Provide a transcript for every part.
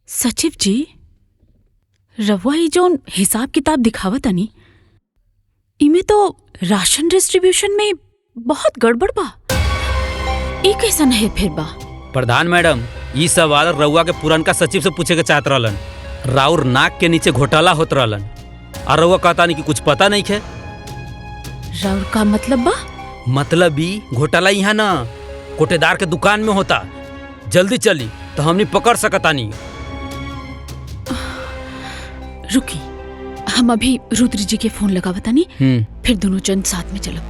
सचिव जी, रवा ही जोन हिसाब किताब दिखावत आनी इमे तो राशन डिस्ट्रीब्यूशन में बहुत गड़बड़ बा। ई कैसन है फिर बा? प्रधान मैडम, ई सवाल रउआ के पुरनका सचिव से पूछे के चाहत रहलन। राउर नाक के नीचे घोटाला होत रहलन और रउआ कहता नहीं कि कुछ पता नहीं है। राउर का मतलब बा? मतलब ई घोटाला यहाँ ना कोटेदार के दुकान में होता। जल्दी चली तो हमनी पकड़ सकता नहीं। रुकी, हम अभी रुद्र जी के फोन लगावता नहीं, फिर दोनों जन साथ में चलो।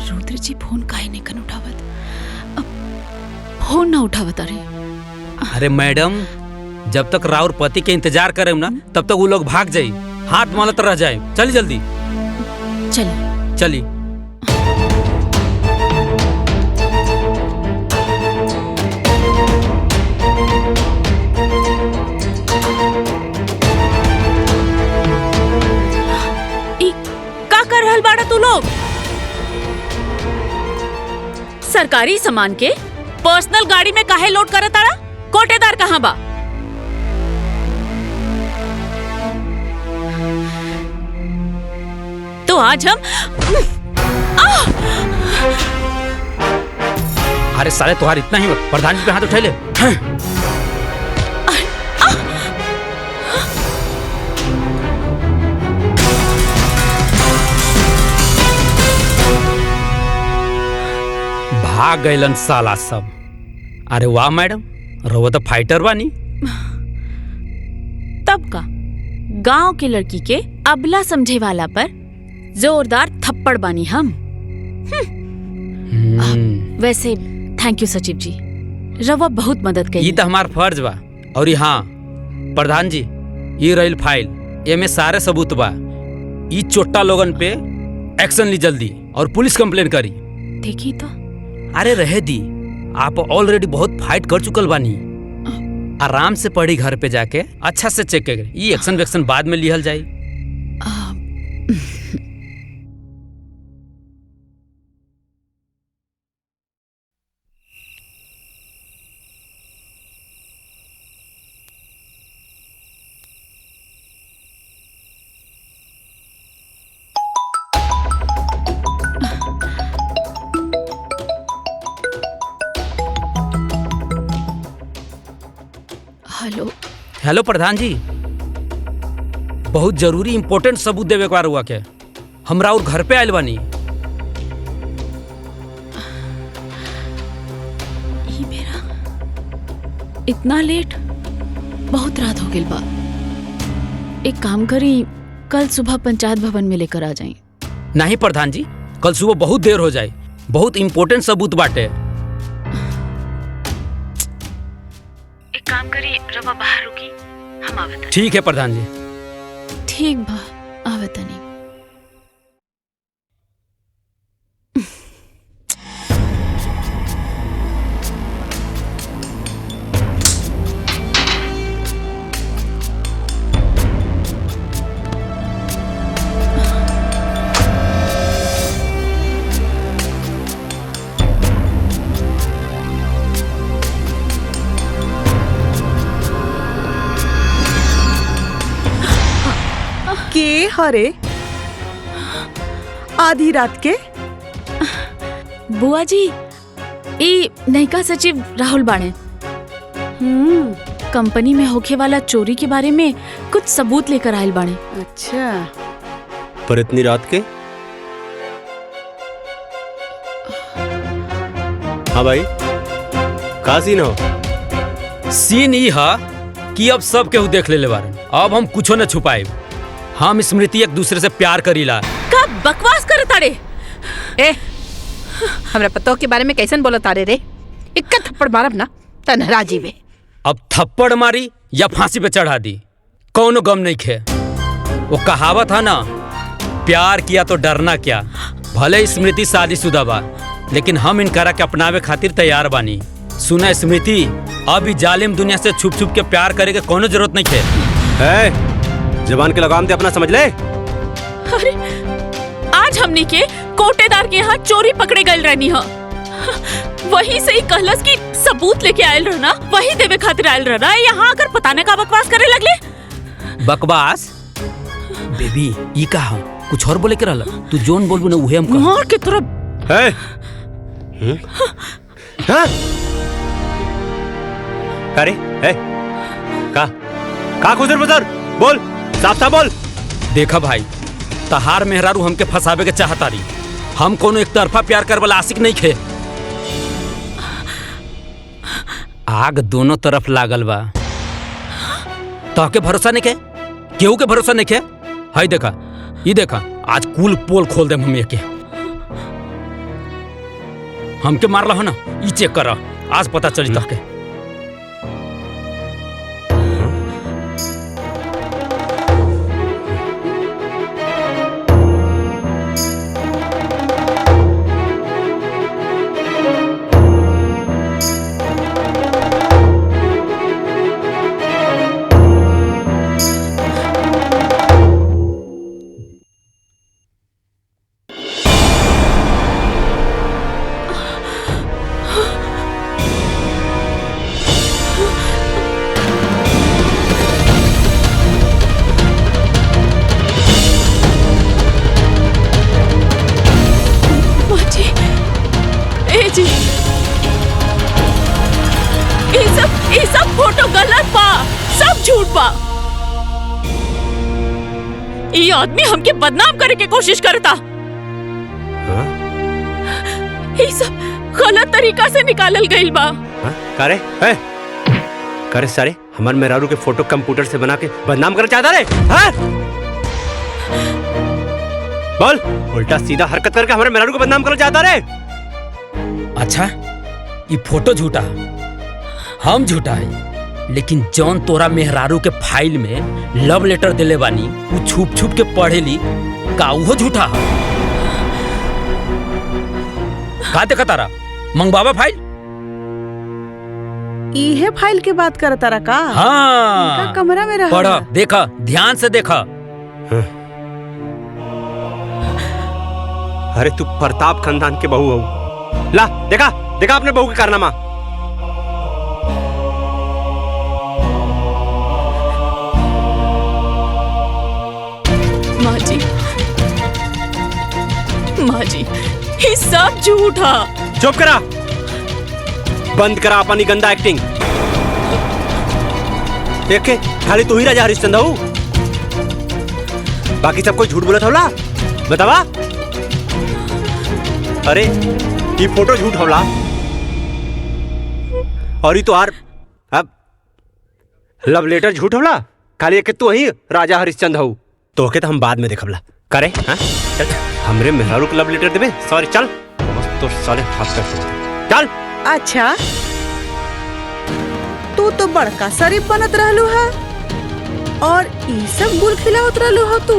रुद्र जी फोन काहे नहीं कन उठावत? अब फोन ना उठावत। अरे मैडम, जब तक राउर पति के इंतजार करे ना तब तक वो लोग भाग जाये, हाथ मलत रह जाए। चली जल्दी चली। का कर रहल बाड़ा तू लोग? सरकारी सामान के पर्सनल गाड़ी में काहे लोड करत ताड़ा? कोटेदार कहाँ बा? तो आज हम अरे साले तुम्हारा इतना ही प्रधान जी पे हाथ उठा ले। भाग गइलन साला सब। अरे वाह मैडम, रउआ तो फाइटर बानी। तब का गांव के लड़की के अबला समझे वाला पर जोरदार थप्पड़ बानी हम। वैसे थैंक यू सचिव जी, रवा बहुत मदद करी। ये तो हमार फर्ज बा। और हाँ प्रधान जी, ये रही फाइल, एमे सारे सबूत बा। ये चोट्टा लोगन पे एक्शन ली जल्दी और पुलिस कंप्लेन करी। देखी तो। अरे रहे दी, आप ऑलरेडी बहुत फाइट कर चुकल बानी। आराम से पढ़ी घर पे जाके अच्छा से चेक कर। ये एक्शन वेक्शन बाद में लिहल जाई। हेलो प्रधान जी, बहुत जरूरी इंपॉर्टेंट सबूत देवे के हुआ के हमरा और घर पे आयल बानी। ये मेरा इतना लेट, बहुत रात हो गई बा। एक काम करी, कल सुबह पंचायत भवन में लेकर आ जाए। नहीं प्रधान जी, कल सुबह बहुत देर हो जाए, बहुत इंपॉर्टेंट सबूत बाटे। एक काम करी, रवा बाहर रुकी, हम आवत। ठीक है प्रधान जी। ठीक बा, आवत नहीं। के हरे आधी रात के? बुआ जी, ई नयका सचिव राहुल बाणे। कंपनी में होखे वाला चोरी के बारे में कुछ सबूत लेकर आयल बाणे। अच्छा, पर इतनी रात के? हाँ भाई, का सीन हो? सीन ई हा कि अब सब केहू देख ले बारन। अब हम कुछो न छुपाए। हम स्मृति एक दूसरे से प्यार करीला। का बकवास करे ताड़े? ए, हमरा पतो के बारे में कैसन बोला तारे रे? इक्का थप्पड़ मारब ना त नाराजी बे। अब थप्पड़ मारी या फांसी पे चढ़ा दी, कौनो गम नहीं खे। वो कहावत है ना, प्यार किया तो डरना क्या। भले स्मृति शादीशुदा बा, लेकिन हम इनकरा के अपनावे खातिर तैयार बानी। सुना स्मृति, अब जालिम दुनिया से छुप छुप के प्यार करे के कोनो जरूरत नहीं है। जबान के लगाम दे अपना, समझ ले। अरे आज हमने के कोटेदार के यहाँ चोरी पकड़े गए रहनी है। वही से ही कहलस की सबूत लेके आयल रहना, वही देवे खातिर आयल रहना। यहाँ आकर पता न का बकवास करे लगले। बकवास बेबी ई कहा कुछ और बोले के रहला, तू जोन बोलबू ना उहे हम कहा। मार के तरफ है हाँ? अरे है का खुदर बुदर बोल, साफ साफ बोल। देखा भाई, तहार मेहरारू हमके फंसावे के चाहता रही। हम कोनो एक तरफा प्यार कर वाला आशिक नहीं खे। आग दोनों तरफ लागल बा। तहके भरोसा नहीं के, केहू के भरोसा नहीं के। हाय देखा, ये देखा, आज कुल पोल खोल देम हम के। हमके मारला हो ना, ई चेक कर, आज पता चली तहके। ये आदमी हमके बदनाम करे के कोशिश करता। ये सब गलत तरीका से निकालल गइल बा। करे सारे हमार मेहरारू के फोटो कंप्यूटर से बना के बदनाम कर चाहता रे। बोल, उल्टा सीधा हरकत करके हमारे मेहरारू को बदनाम कर चाहता रे। अच्छा, ये फोटो झूठा, हम झूठा है, लेकिन जौन तोरा मेहरारू के फाइल में लव लेटर दिले बानी वो छुप छुप के पढ़ेली का वो झूठा है? का देखा तारा मंगबाबा फाइल? इहे फाइल के बात कर तारा का? हाँ, कमरा में रहा। पढ़ा, देखा, ध्यान से देखा। अरे तू प्रताप खानदान के बहू हो। ला देखा, देखा अपने बहू के कारनामा। माँ जी, ये सब झूठा। चुप करा, बंद करा अपनी गंदा एक्टिंग। देखे खाली तू ही राजा हरिश्चंद्र हो, बाकी सब कोई झूठ बोला था। बतावा। अरे ये फोटो झूठ होला और ये तो आर अब लव लेटर झूठ होला। खाली एक तू ही राजा हरिश्चंद्र हो, तो के तो हम बाद में देखबला करे। हाँ चल, हमरे मेहरारू को लव लेटर देबे। सॉरी चल, तो साले हाथ कर चल। अच्छा, तू तो बड़का शरीफ बनत रहलू है और ई सब गुल खिलावत रहलू हो तू।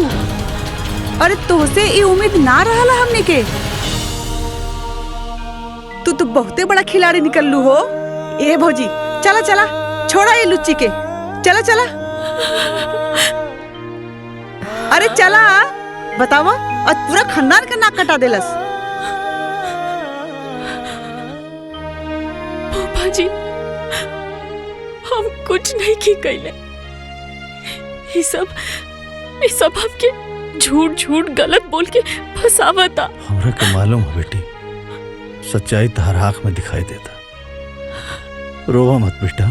अरे तोसे ई उम्मीद ना रहला हमने के। तू तो बहुते बड़ा खिलाड़ी निकललू हो। ए भौजी, चला चला, छोड़ा ये लुच्ची के, चला चला। अरे चला, बतावा, और पूरा खानदान का नाक कटा देलस। पापा जी, हम कुछ नहीं की कैले। ये सब हमके झूठ झूठ गलत बोल के फसावता। हमरा के मालूम है बेटी, सच्चाई तहर आँख में दिखाई देता। रोवा मत बेटा,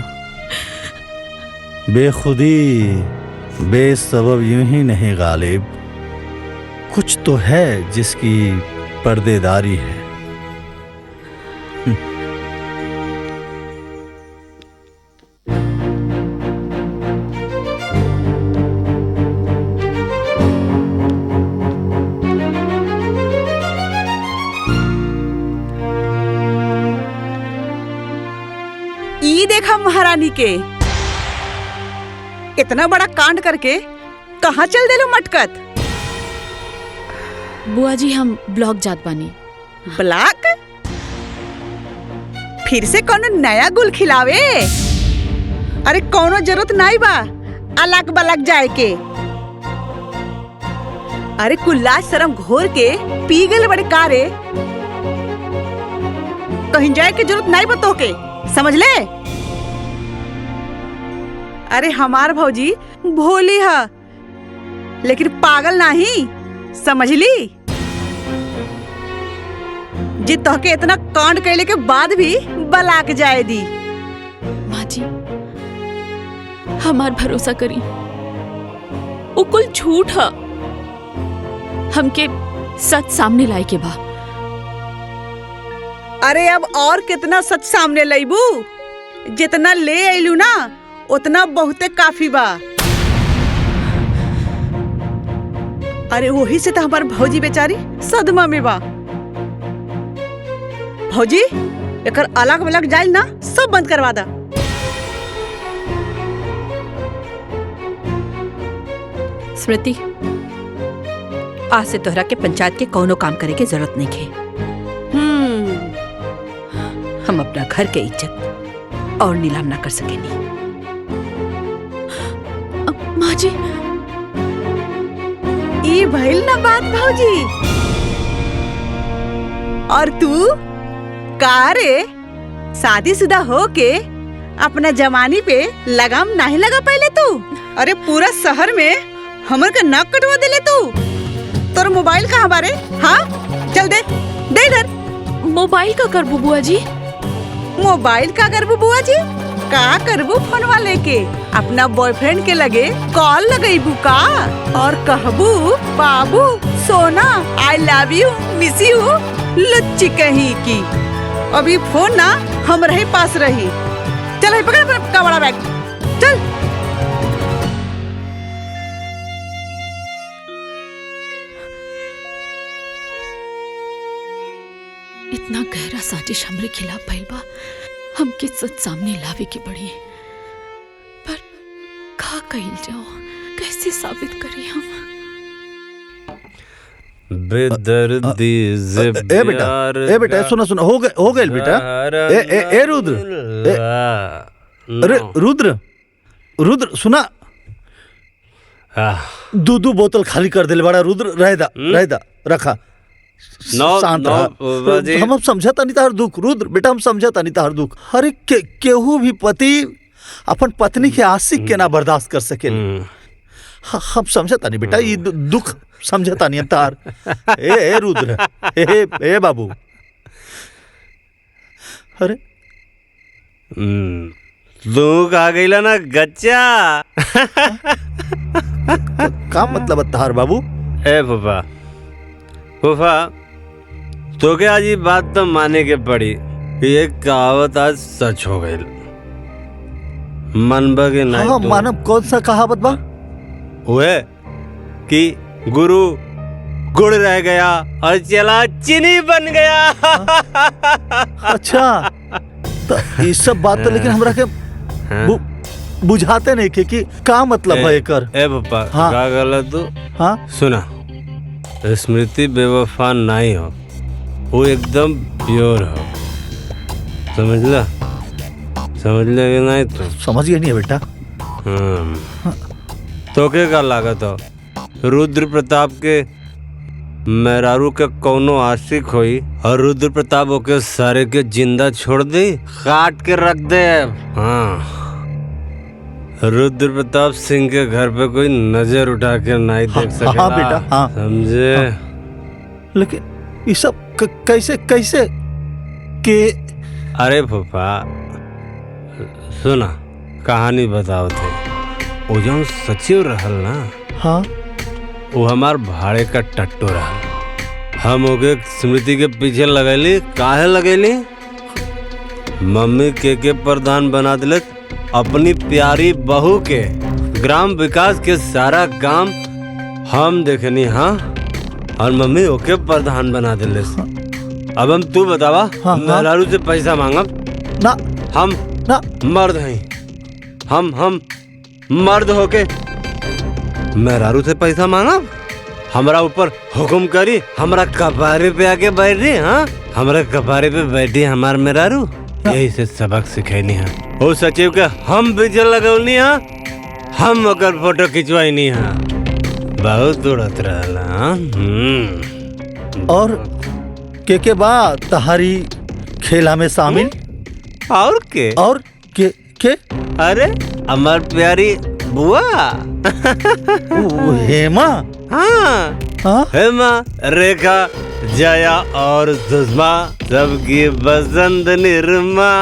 बेखुदी बेसबब यूं ही नहीं गालिब, कुछ तो है जिसकी पर्देदारी है। ई देखा महारानी के, इतना बड़ा कांड करके कहाँ चल देलो मटकत? बुआ जी, हम ब्लॉक जात बानी। ब्लॉक? फिर से कोनो नया गुल खिलावे? अरे कोनो जरूरत नहीं बा अलग बलग जाए के। अरे कुल्ला शर्म घोर के पी गए बड़े कारे। कहीं जाए की जरूरत नहीं बतो के, समझ ले। अरे हमार भौजी भोली है लेकिन पागल नहीं, समझ ली। जी तोहके इतना कांड कैले के बाद भी बलाक जाए दी। माँ जी हमार भरोसा करी, वो कुल झूठ है। हमके सच सामने लाए के बा। अरे अब और कितना सच सामने लईबू? जितना ले आइलू ना उतना बहुते काफी बा। अरे वही से तो हमार भौजी बेचारी सदमा में बा। भौजी एकर अलग अलग जाइल ना सब बंद करवा दा। स्मृति, आज से तोहरा के पंचायत के कौनो काम करे के जरूरत नहीं है। हम अपना घर के इज्जत और नीलाम ना कर सकेनी। माँ जी ई भइल ना बात भौजी। और तू का रे शादीशुदा हो के अपना जवानी पे लगाम नहीं लगा पहले तू? अरे पूरा शहर में हमर का नाक कटवा देले तू। तोर मोबाइल कहाँ बारे? हाँ चल दे दे इधर। मोबाइल का कर बुआ जी? मोबाइल का करबू बुआ जी? का करबू फोनवा लेके अपना बॉयफ्रेंड के लगे कॉल लगेबू का और कहबू बाबू सोना I love you miss you लुच्ची कहीं की। अभी फोन ना हम रहे पास रही। चल है पकड़ अपना बड़ा बैग चल। इतना गहरा साजिश हमरे खिलाफ भइल बा, हमके सच सामने लावे के पड़ी। पर का कहिल जाओ, कैसे साबित करी हम? बेदर्दी से ए बेटा सुना सुना हो गए बेटा। ए रुद्र, अरे रुद्र सुना। दो बोतल खाली कर दिल बड़ा रुद्र। रह दा रखा। शांत रहा। हम समझता नहीं तार दुख रुद्र बेटा, हम समझता नहीं तार दुख। अरे केहू भी पति अपन पत्नी के आशिक के ना बर्दाश्त कर सके। हम समझता नहीं बेटा, ये दुख समझता नहीं तार। ए रुद्र, ए बाबू। अरे दुख आ गईला ना गच्चा। का मतलब तार बाबू? ए फूफा तो क्या आज ये बात तो माने के पड़ी। ये कहावत आज सच हो गई। मनबा के नहीं? हाँ मानव, कौन सा कहावत बा? हुए कि गुरु गुड़ रह गया और चला चीनी बन गया। अच्छा तो ये सब बात तो लेकिन हमरा के बुझाते नहीं कि का मतलब है एकर। ए पप्पा हाँ। का गलत तू? हाँ सुना, स्मृति बेवफा नहीं हो, वो एकदम प्योर हो। समझ ले कि नहीं? तो समझ गया नहीं है बेटा। तो क्या लागत हो रुद्र प्रताप के मेहरारू के कौनो आशिक होई और रुद्र प्रताप ओके सारे के जिंदा छोड़ दे, काट के रख दे। हाँ, रुद्र प्रताप सिंह के घर पे कोई नजर उठा के नहीं देख सकेला। हाँ बेटा, हाँ समझे? हाँ। लेकिन ये सब कैसे के? अरे फूफा सुना, कहानी बताओ थे। वो जो सचिव रहल ना, हाँ वो हमार भाड़े का टट्टू रहल। हम ओके स्मृति के पीछे लगैली। काहे लगैली? मम्मी के प्रधान बना दिले अपनी प्यारी बहू के। ग्राम विकास के सारा काम हम देखनी। हाँ, और मम्मी ओके प्रधान बना दिले। अब हम तू बतावा, हाँ, मेहरारू से पैसा मांगब ना? हम ना मर्द हैं। हम मर्द होके मेहरारू से पैसा मांगा, हमरा ऊपर हुक्म करी, हमरा कपारे पे आके बैठ रही। हाँ, हमरा कपारे पे बैठी हमार मेहरारू। यही से सबक सिखैनी है। ओ सचिव के हम पीछे लगौनी है, हम ओकर फोटो खिंचवाई नहीं है। बहुत उड़त रहला। और के बाद तहारी खेला में शामिल और के के अरे अमर प्यारी बुआ। वो हेमा। हाँ हाँ हेमा, रेखा, जया और सुषमा सबकी बसंत निर्मा।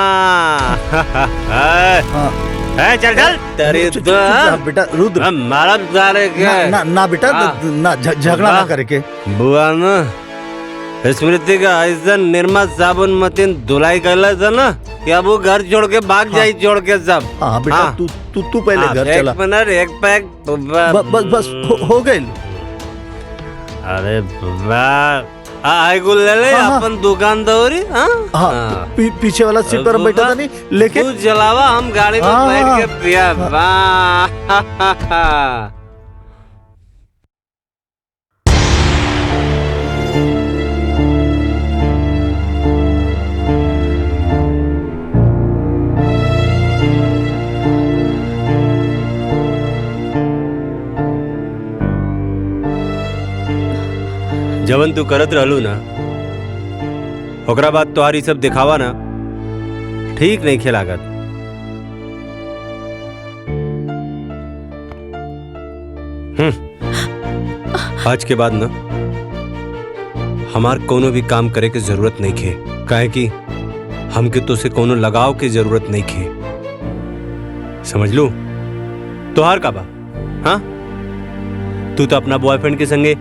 चल चल तेरी तो बेटा रुद्र मारा सारे के ना बेटा ना झगड़ा ना करे के। बुआ ना स्मृति का ऐसा निर्मा साबुन मतीन धुलाई कैला था ना कि अब वो घर छोड़ के भाग जाई छोड़ के सब। हाँ बेटा तू पहले घर चला। एक मिनट एक पैक बस हो गई। अरे आई गुल ले ले अपन दुकान दौरी। हाँ पीछे वाला सीट पर बैठा था नहीं लेके तू जलावा हम गाड़ी में बैठ के पिया। जवन तू करत रहलू ना ओकरा बाद तोहारी सब दिखावा ना ठीक नहीं खेलागत। आज के बाद ना हमार कोनो भी काम करे के जरूरत नहीं खे, काहे कि हमके तो से कोनो लगाव के जरूरत नहीं खे। समझ लू तोहार का बा। हाँ तू तो अपना बॉयफ्रेंड के संगे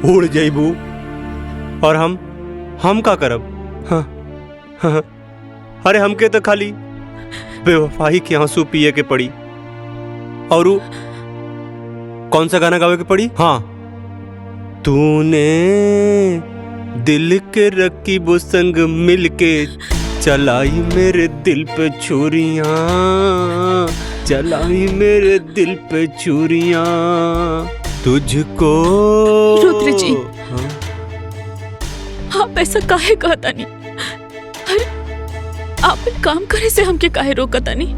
उड़ जाइबू और हम का करब। हाँ। अरे हमके तो खाली बेवफाई के आंसू पिए के पड़ी और कौन सा गाना गावे के पड़ी। हाँ तूने दिल के रकीबों संग मिलके चलाई मेरे दिल पे छुरियां, चलाई मेरे दिल पे छुरियां तुझको। रुद्र जी आप ऐसा काहे कहता नहीं? अरे आप काम करे से हमके काहे रोकता नहीं?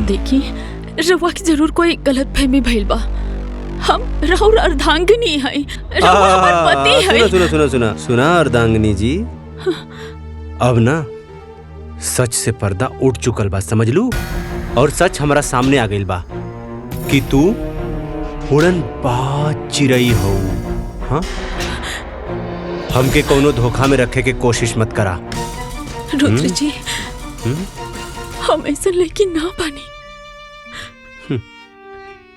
देखिए रवा की जरूर कोई गलत फहमी भइल बा। हम राहुल अर्धांगिनी है, रवा हमार पति है। सुना अर्धांगिनी जी, अब ना सच से पर्दा उठ चुकल बा, समझ लू। और सच हमारा सामने आ गइल बा कि तू उड़न बाज चिरई हो। हाँ हमके कोनो धोखा में रखे के कोशिश मत करा। रुद्र जी हम ऐसा लेकिन ना बनी।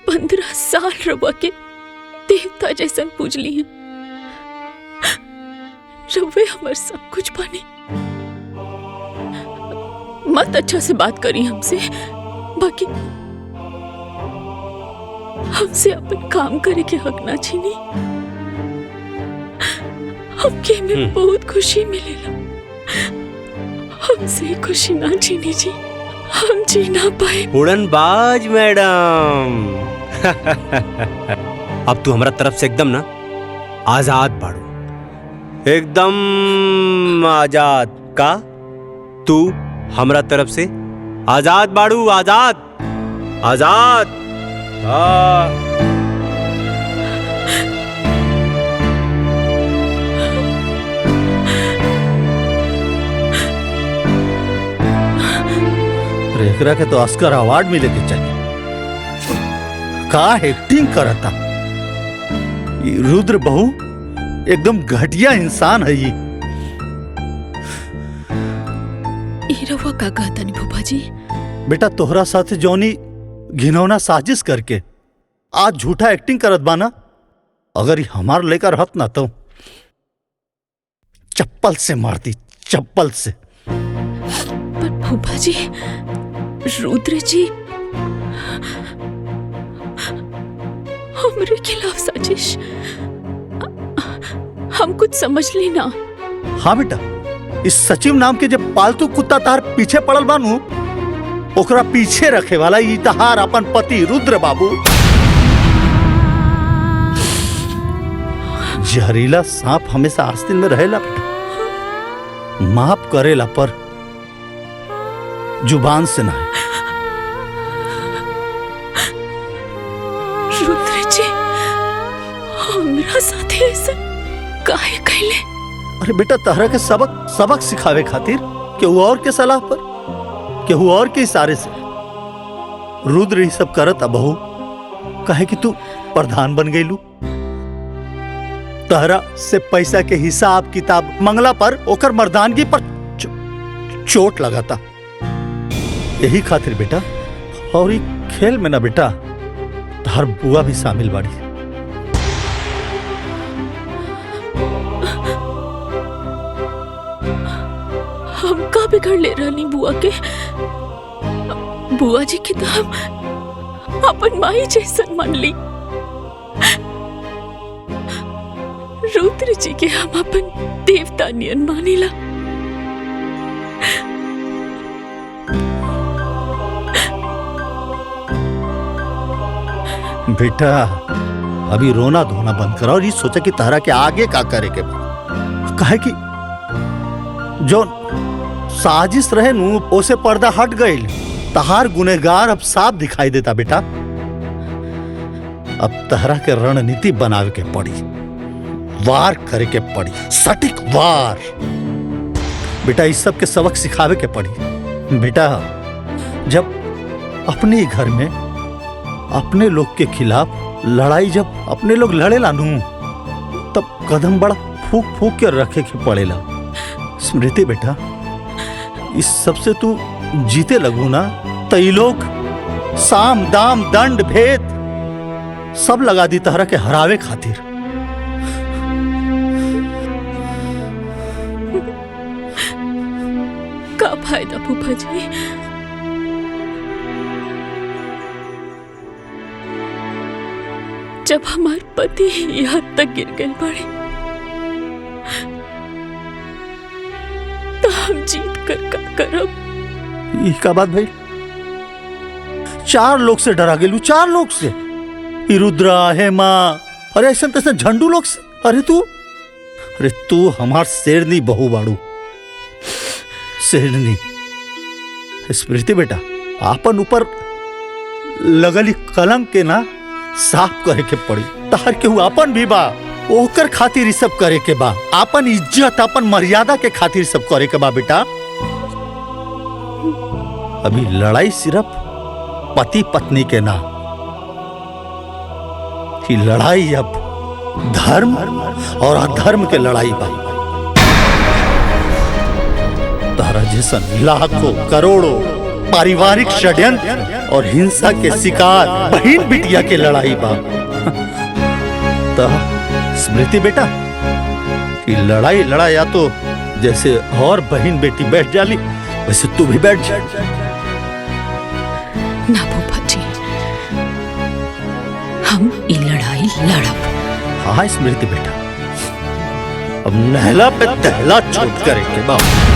15 साल रवा के देवता जैसन पूज लिए। रवे हमार सब कुछ बनी। मत अच्छा से बात करी हमसे, बाकी हमसे अपन काम करे के हक ना छीनी। हमके में बहुत खुशी मिलेला। हमसे खुशी ना छीनी जी, हम जी ना पाए। उड़नबाज मैडम अब तू हमारा तरफ से एकदम ना आजाद बाड़ू, एकदम आजाद का। तू हमारा तरफ से आजाद बाड़ू, आजाद आजाद। रेखरा के तो ऑस्कर अवार्ड मिले के चाहिए। का एक्टिंग करता ये रुद्र बहू, एकदम घटिया इंसान है ये। रवा का कहता नहीं भूपा जी? बेटा तोहरा साथ जौनी घिनौना साजिश करके आज झूठा एक्टिंग करत बाना, अगर ये हमार लेकर रहत ना तो चप्पल से मारती, चप्पल से। पर भूपा जी, रुद्र जी हमारे खिलाफ साजिश, हम कुछ समझ लेना। हाँ बेटा, इस सचिव नाम के जब पालतू कुत्ता तार पीछे पड़ल बानू, ओकरा पीछे रखे वाला ई तहार अपन पति रुद्र बाबू। जहरीला सांप हमेशा आस्तीन में रहेला बेटा, माफ करेला पर जुबान से ना। रुद्र जी हमरा साथे ऐसा काहे कहले? अरे बेटा तहरा के सबक सिखावे खातिर केहू और के सलाह पर, केहू और के इशारे से रुद्र ही सब करत बहू। काहे कि तू प्रधान बन गईलू, तहरा से पैसा के हिसाब किताब मंगला पर ओकर मर्दानगी पर चोट लगाता। यही खातिर बेटा, और ये खेल में ना बेटा तहर बुआ भी शामिल बाड़ी। हम का बिगड़ ले रहनी बुआ के? बुआ जी के तो हम अपन माई जैसन मान ली। रुद्र जी के हम अपन देवता नियन मानिला। बेटा अभी रोना धोना बंद करो और ये सोचा कि तारा के आगे का करे के बा। काहे कि जो साजिश रहे नु ओसे पर्दा हट गईल। तहार गुनहगार अब साफ दिखाई देता बेटा। अब तहरा के रणनीति बनावे के पड़ी, वार करे के पड़ी, सटीक वार। बेटा इस सब के सबक सिखावे के पड़ी। बेटा जब अपने घर में अपने लोग के खिलाफ लड़ाई जब अपने लोग लड़े लानू तब कदम बड़ा फूक फूक के रखे के पड़ेला। स्मृति बेटा इस सबसे तू जीते लगू ना तो ये लोग साम दाम दंड भेद सब लगा दी तहरा के हरावे खातिर। का फायदा फूफा जी? जब हमारे पति ही यहाँ तक गिर गए पड़े तो हम जीत कर का करब? ये का बात भाई? 4 लोग से डरा गेलू, 4 लोग से, रुद्रा, हेमा, अरे ऐसा तैसा झंडू लोग से। अरे तू हमार शेरनी बहू बाड़ू, शेरनी। स्मृति बेटा आपन ऊपर लगली कलंक के ना साफ करे के पड़ी। तहर केहू आपन भी बा, ओकर खातिर ई सब करे के बा। आपन इज्जत आपन मर्यादा के खातिर सब करे के बा बेटा। अभी लड़ाई सिर्फ पति पत्नी के ना, कि लड़ाई अब धर्म और अधर्म के लड़ाई बा। तारा जैसन लाखों करोड़ों पारिवारिक षड्यंत्र और हिंसा के शिकार बहन बिटिया के लड़ाई बा। तो स्मृति बेटा कि लड़ाई लड़ाया तो जैसे और बहन बेटी बैठ जाली वैसे तू भी बैठ जा। ना फूफा जी, हम ये लड़ाई लड़ब। हाँ स्मृति बेटा, अब नहला पे दहला छूट करे के बाद।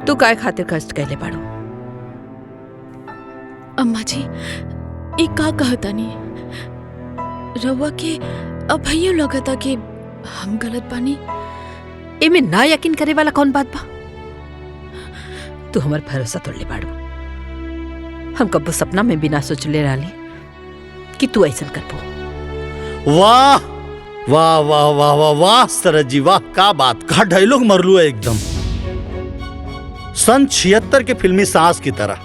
तू काय खातिर कष्ट कैले बाड़ू? अम्मा जी ये का कहता नहीं रवा के अब भैया लगता कि हम गलत बानी। एमे ना यकीन करे वाला कौन बात बा? तू हमार भरोसा तोड़ ले बाड़ू। हम कब्बो सपना में भी ना सोचले रहली कि तू ऐसा करबो। वाह वाह वाह वाह वाह वाह सरज जी वाह, का बात, का डायलॉग मरलू है एकदम सन 76 के फिल्मी सांस की तरह।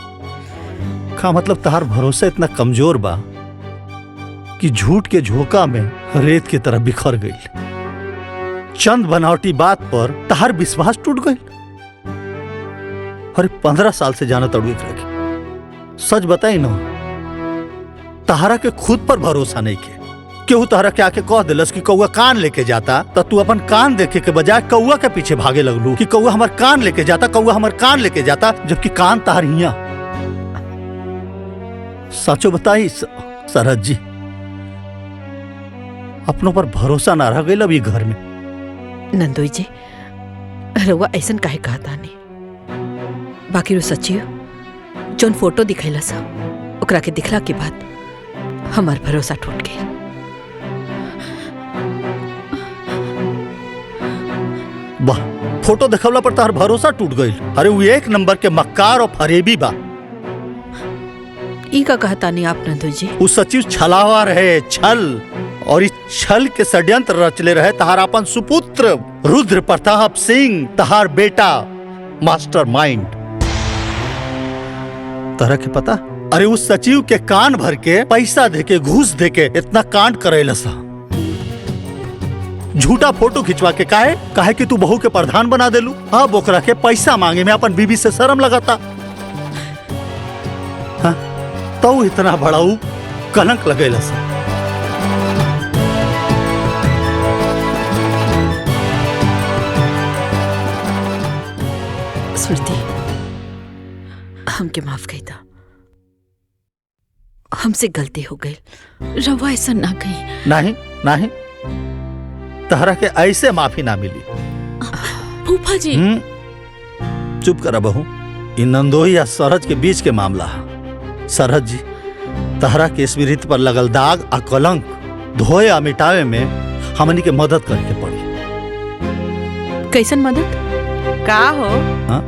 का मतलब तहार भरोसा इतना कमजोर बा कि झूठ के झोंका में रेत की तरह बिखर गई। चंद बनावटी बात पर तहार विश्वास टूट गई। अरे 15 साल से जाना तड़ू एक सच बताई ना, तहारा के खुद पर भरोसा नहीं के। केहू तहरा के आके कह दिलस कि कौआ कान लेके जाता तो तू अपन कान देखे के बजाय कौआ के पीछे भागे लगलू कि कौआ हमार कान लेके जाता, कौआ हमार कान लेके जाता, जबकि कान तहार हिया साचो बताई सरहद जी, अपनों पर भरोसा ना रह गई अभी घर में। नंदोई जी, रउआ ऐसन काहे कहता नहीं? बाकी वो सच्ची हो, जोन फोटो दिखैला सा ओकरा के दिखला के बाद हमार भरोसा टूट गया। वाह, फोटो देखवला पर तार भरोसा टूट गई। अरे वो एक नंबर के मक्कार और फरेबी बा। ई का कहता नहीं आप नंदोई जी? वो सचिव छलावा रहे, छल, और इस छल के षड्यंत्र रचले रहे तहार अपन सुपुत्र रुद्र प्रताप सिंह, तहार बेटा मास्टर माइंड। तरह के पता? अरे उस सचिव के कान भर के पैसा देके, घूस देके इतना कांड करेला सा। झूठा फोटो खिंचवा के काहे कि तू बहू के प्रधान बना देलू। अब ओकरा के पैसा मांगे में अपन बीबी से शर्म लगाता। हाँ? तो इतना बड़ा कलंक लगेला सा। स्मृति, हमके माफ कही था, हमसे गलती हो गई। रवा ऐसा ना कही। नहीं नहीं, तहरा के ऐसे माफी ना मिली। फूफा जी। चुप करा बहू, इन नंदोई या सरहद के बीच के मामला है। सरहद जी, तहरा के स्मृति पर लगल दाग आ कलंक धोए आ मिटावे में हमनी के मदद करके पड़ी। कैसन मदद? का हो? हाँ?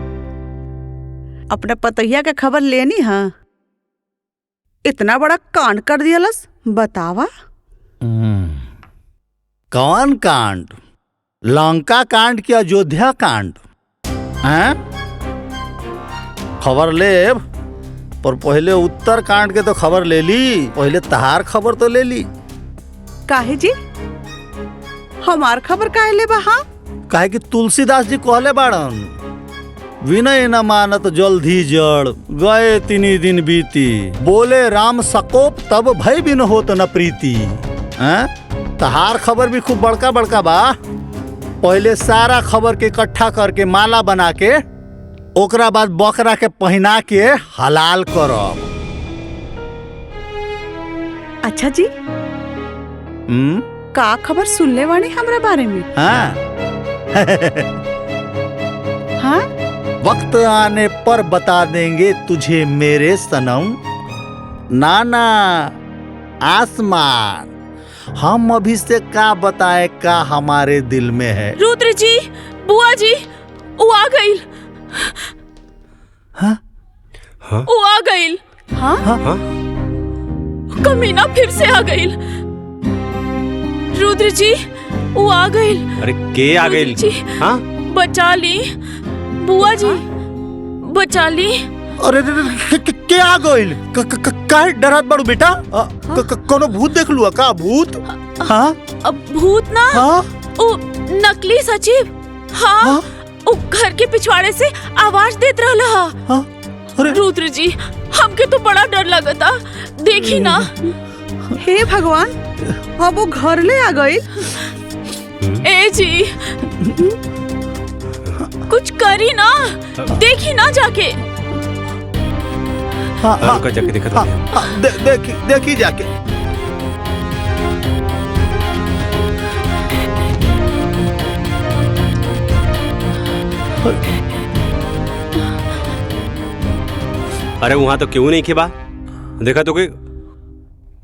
अपने पतैया के खबर लेनी है? इतना बड़ा कांड कर दियलस, बतावा। कौन कांड? लंका कांड की अयोध्या कांड? हैं? खबर ले, पर पहले उत्तर कांड के तो खबर ले ली। पहले तहार खबर तो ले ली। काहे जी? हमार खबर काहे ले बहा? काहे कि तुलसीदास जी कहले बाड़न, विनय न मानत जल्दी जड़, गए तिनी दिन बीती, बोले राम सकोप तब भय बिन होत न प्रीति। हैं? तहार खबर भी खूब बड़का बड़का बा। पहले सारा खबर के इकट्ठा करके माला बना के ओकरा बाद बकरा के पहना के हलाल करब। अच्छा जी, का खबर सुनले वाणी हमरा बारे में? हाँ। हाँ? वक्त आने पर बता देंगे तुझे मेरे सनम, नाना आसमान। हम अभी से का बताए का हमारे दिल में है। रुद्र जी, बुआ जी, वो आ गई। हाँ? हाँ? वो आ गई। हाँ? हाँ? कमीना फिर से आ गई। रुद्र जी, वो आ गई। अरे के आ गई? जी, हाँ? बचा ली बुआ जी, बचा ली। अरे के आ गइल? काहे डरत बाड़ू बेटा? कोनो भूत देख लुआ का? भूत? हाँ? अब भूत ना, हाँ? वो नकली सचिव। हाँ, वो घर के पिछवाड़े से आवाज देत रहला। हाँ? अरे रुद्र जी, हमके तो बड़ा डर लगता। देखी ना। हे भगवान, अब वो घर ले आ गई। ए जी, कुछ करी ना, देखी ना जाके। हाँ, हाँ, रुका जाके देखा हाँ, हाँ, देखी जाके। अरे वहां तो क्यों नहीं खे बा? देखा तो कोई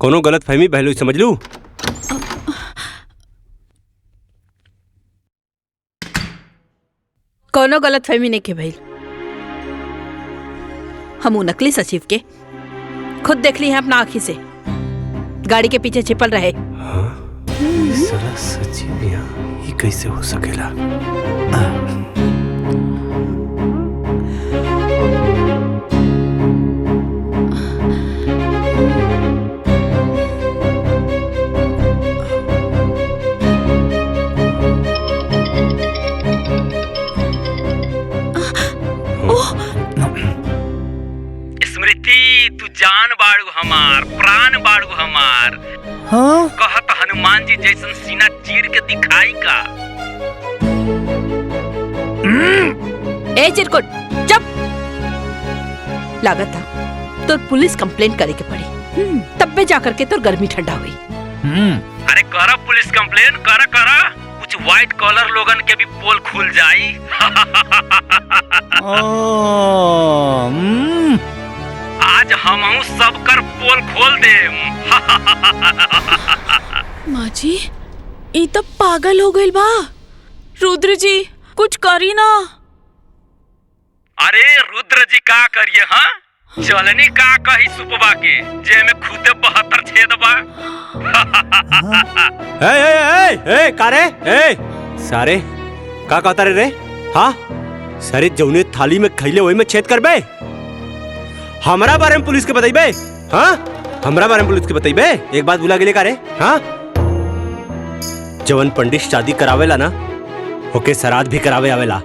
कोनो गलत फहमी पहलू समझ लू। कोनो गलत फहमी नहीं के भाई। हम वो नकली सचिव के खुद देख ली हैं अपना आँखी से, गाड़ी के पीछे छिपल रहे। साला सचिव यहाँ ये कैसे हो सकेला? स्मृति, तू जान बाड़ू हमार, प्राण बाड़ू हमार। हाँ? कहत हनुमान जी जैसन सीना चीर के दिखाई का। ए चिरकुट, चुप। लागत था तो पुलिस कंप्लेंट करे के पड़ी, तब पे जाकर के तो गर्मी ठंडा हुई। अरे करा पुलिस कंप्लेन, करा करा, कुछ व्हाइट कॉलर लोगन के भी पोल खुल जाई। आज हम सब कर पोल खोल दे। माँ जी, ई तो पागल हो गइल बा। रुद्र जी कुछ करी ना। अरे रुद्र जी का करिए? हाँ, चलनी का कही सुपवा के जे में खुदे 72 छेद बा। ए कारे ए सारे का कहता रे? हाँ सारे जौने थाली में खैले वही में छेद करबे। हमरा बारे में पुलिस के बताइबे? हाँ हमरा बारे में पुलिस के बताइबे? एक बात भुला गेले कारे? हाँ जवन पंडित शादी करावेला ना ओके श्राद्ध भी करावे आवेला।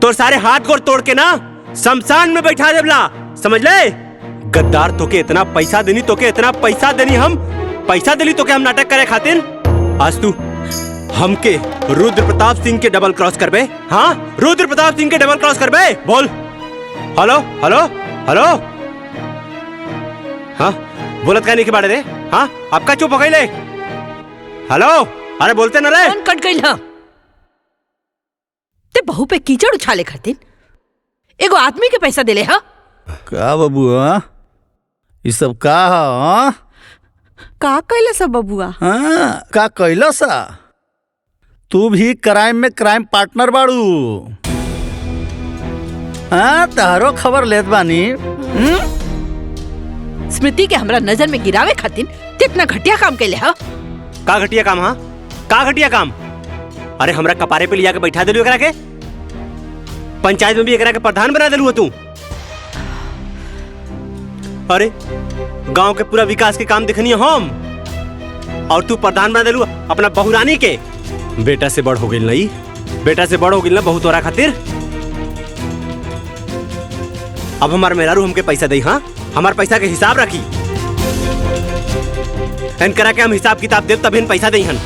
तो सारे हाथ गोड़ तोड़ के ना शमशान में बैठा देवला, समझ ले? गद्दार तोके इतना पैसा देनी, तोके इतना पैसा देनी, हम पैसा देली तोके हम नाटक करे खातिर। आज तू हमके रुद्र प्रताप सिंह के डबल क्रॉस करबे? हाँ रुद्र प्रताप सिंह के डबल क्रॉस करबे? बोल। Hello hello hello. हाँ बोलत कहने के बारे रे? हाँ आपका चुप हो गई ले? हेलो अरे बोलते ना रे। कौन कट गई? हाँ ते बहू पे कीचड़ उछाले खातिर एगो आदमी के पैसा देले? हाँ का बबुआ ये सब का? हाँ का कैला सब बबुआ? हाँ का कैला सा? तू भी क्राइम में क्राइम पार्टनर बाड़ू। हाँ तारो खबर लेत बानी। स्मृति के हमरा नजर में गिरावे खातिर कितना घटिया काम कैले? हाँ का घटिया काम? हाँ का घटिया काम? अरे हमरा कपारे पे लिया के बैठा देलू एकरा के, पंचायत में भी एकरा के प्रधान बना देलू तू। अरे गांव के पूरा विकास के काम देखनी हम, और तू प्रधान बना देलू अपना बहुरानी के। बेटा से बड़ हो गई नहीं, बेटा से बड़ हो गई ना बहुत तोरा खातिर। अब हमार मेहरारू हमके पैसा दे। हाँ हमार पैसा के हिसाब रखी, इन करा के हम हिसाब किताब देव तब इन पैसा दे। हन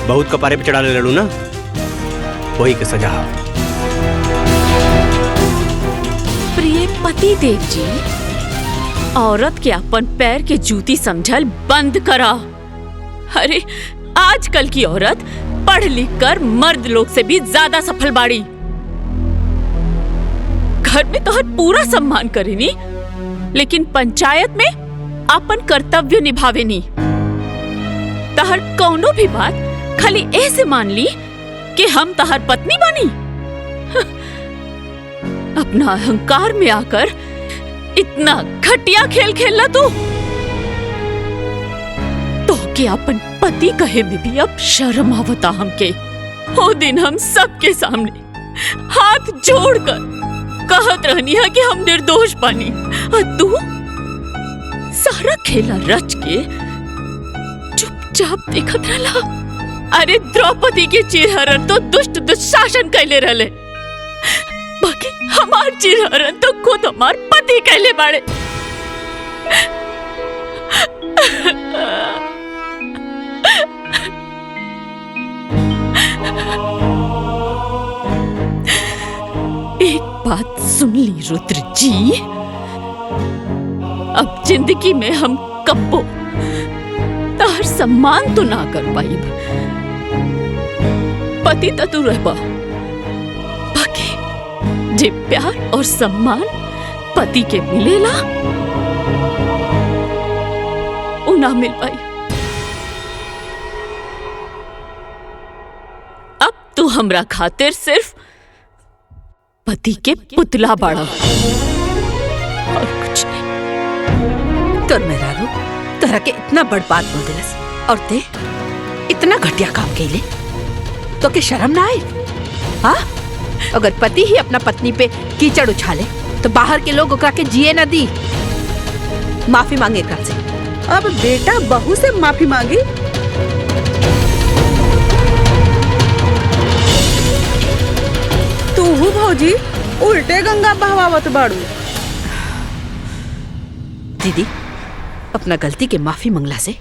बहुत कपारे पे चढ़ा ले लड़ू ना, वही के सजा। प्रिय पति देव जी, औरत के अपन पैर के जूती समझल बंद करा। अरे आजकल की औरत पढ़ लिख कर मर्द लोग से भी ज्यादा सफल बाड़ी। घर में तो हर पूरा सम्मान करेनी, लेकिन पंचायत में अपन कर्तव्य निभावेनी। तहर कौनो भी बात खाली ऐसे मान ली कि हम तहर पत्नी बनी। अपना अहंकार में आकर इतना घटिया खेल खेलना तू तो कि अपन पति कहे में भी अब शर्म आवता हमके। वो दिन हम सबके सामने हाथ जोड़कर कहत रहनी है कि हम निर्दोष बानी, और तू सारा खेला रच के चुपचाप देखत रहला। अरे द्रौपदी के चिरहरण तो दुष्ट दुशासन कैले रहले, बाकी हमार चिरहरण तो खुद हमार पति कैले बाड़े। एक बात सुन ली रुद्र जी, अब जिंदगी में हम कब्बो तार सम्मान तो ना कर पाई। पति तो तू रहबा, बाकी जे प्यार और सम्मान पति के मिलेला वो ना मिल पाई। अब तू हमरा खातिर सिर्फ पति के पुतला बाड़ा और कुछ नहीं। तोर मेहरारू तोहरा के इतना बड़ बात बोल दिलस और ते इतना घटिया काम कैले, तो के शर्म ना आए? हाँ अगर पति ही अपना पत्नी पे कीचड़ उछाले तो बाहर के लोग ओकरा के जिए न दी। माफी मांगे कर से। अब बेटा बहू से माफी मांगी? तू भौजी उल्टे गंगा बहवावत बाड़ू। दीदी अपना गलती के माफी मंगला से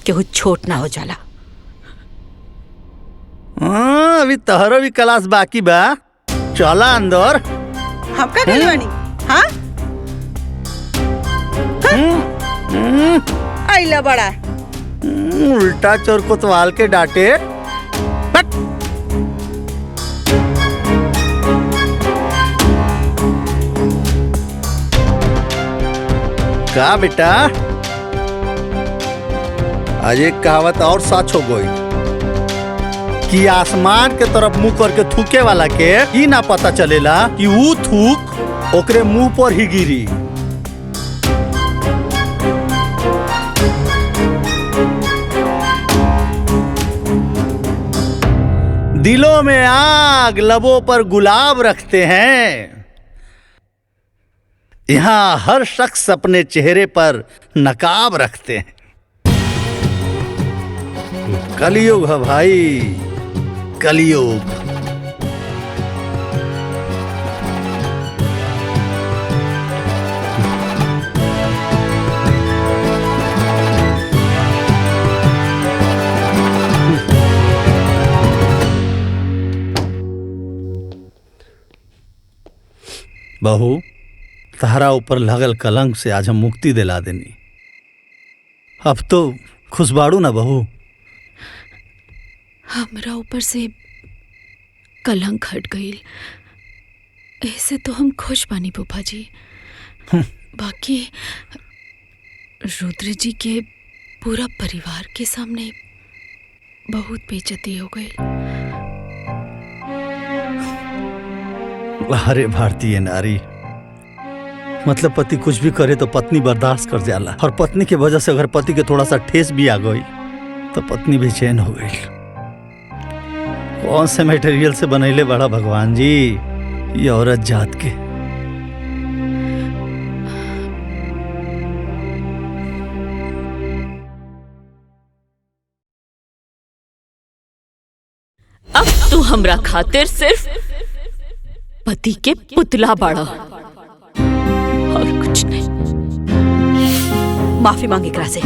केहू छोट ना हो जाला। अभी तहरो भी क्लास बाकी बा, चला अंदर। हम का कहले बानी? हाँ आइला बड़ा। उल्टा चोर कोतवाल के डांटे। हट। का बेटा, आज एक कहावत और सच हो गई कि आसमान के तरफ मुंह करके थूके वाला के ई ना पता चलेला कि ऊ थूक ओकरे मुंह पर ही गिरी। दिलों में आग, लबों पर गुलाब रखते हैं। यहाँ हर शख्स अपने चेहरे पर नकाब रखते हैं। कलयुग है भाई, कलयुग। बहू, तहरा ऊपर लगल कलंक से आज हम मुक्ति दिला देनी। अब तो खुशबाड़ू ना बहू। हमरा ऊपर से कलंक हट गई, ऐसे तो हम खुश बानी फूफा जी। बाकी रुद्र जी के पूरा परिवार के सामने बहुत बेइज्जती हो गई। अरे भारतीय नारी, मतलब पति कुछ भी करे तो पत्नी बर्दाश्त कर जाला, और पत्नी की वजह से अगर पति के थोड़ा सा ठेस भी आ गई तो पत्नी बेचैन हो गई। कौन से मटेरियल से बनैले बड़ा भगवान जी ये औरत जात के। अब तू हमरा खातिर सिर्फ पति के पुतला बाड़ा और कुछ नहीं। माफी मांगे एकरा से।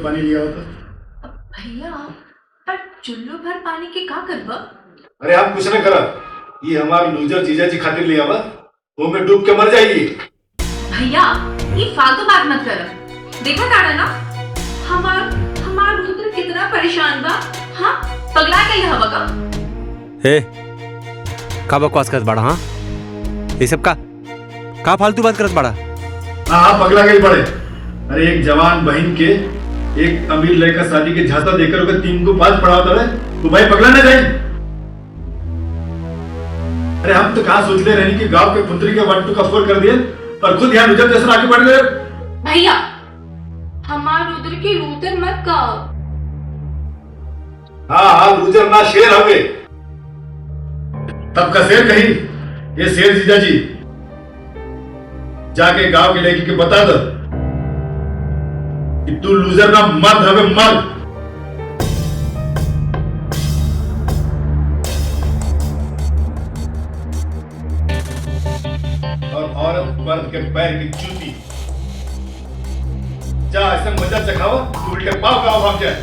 पानी लिया होता भैया, पर चुल्लू भर पानी के का करबा? अरे हम कुछ न करा, ये हमार लूजर जीजा जी खातिर लिया बा, वो में डूब के मर जाएगी। भैया ये फालतू बात मत कर। देखा ताड़ा ना हमार रुद्र कितना परेशान बा। हाँ पगला गई हवा का। हे का बकवास करत बाड़ा? हाँ ये सब का फालतू बात करत बाड़ा? हाँ पगला गई बड़े। अरे एक जवान बहन के एक अमीर लड़का शादी के झांसा देकर उसे 3 को 5 पढ़ाता है, तो भाई पगला ना जाए। अरे हम तो कहाँ सोचते रहे कि गांव के पुत्री के 1 2 का 4 कर दिए और खुद यहाँ रुद्र जैसा आगे बढ़ गए। भैया हमार रुद्र की लूतर मत कहो। हाँ लूजर ना शेर हो गए। तब का शेर कही, ये शेर जीजा जी जाके गांव के लड़की के बता दो कि तू लूजर ना मर्द हवे, मर्द। और औरत मर्द के पैर की जूती। जा ऐसे मजा चखाओ तू उल्टे पाव का भाग जाए।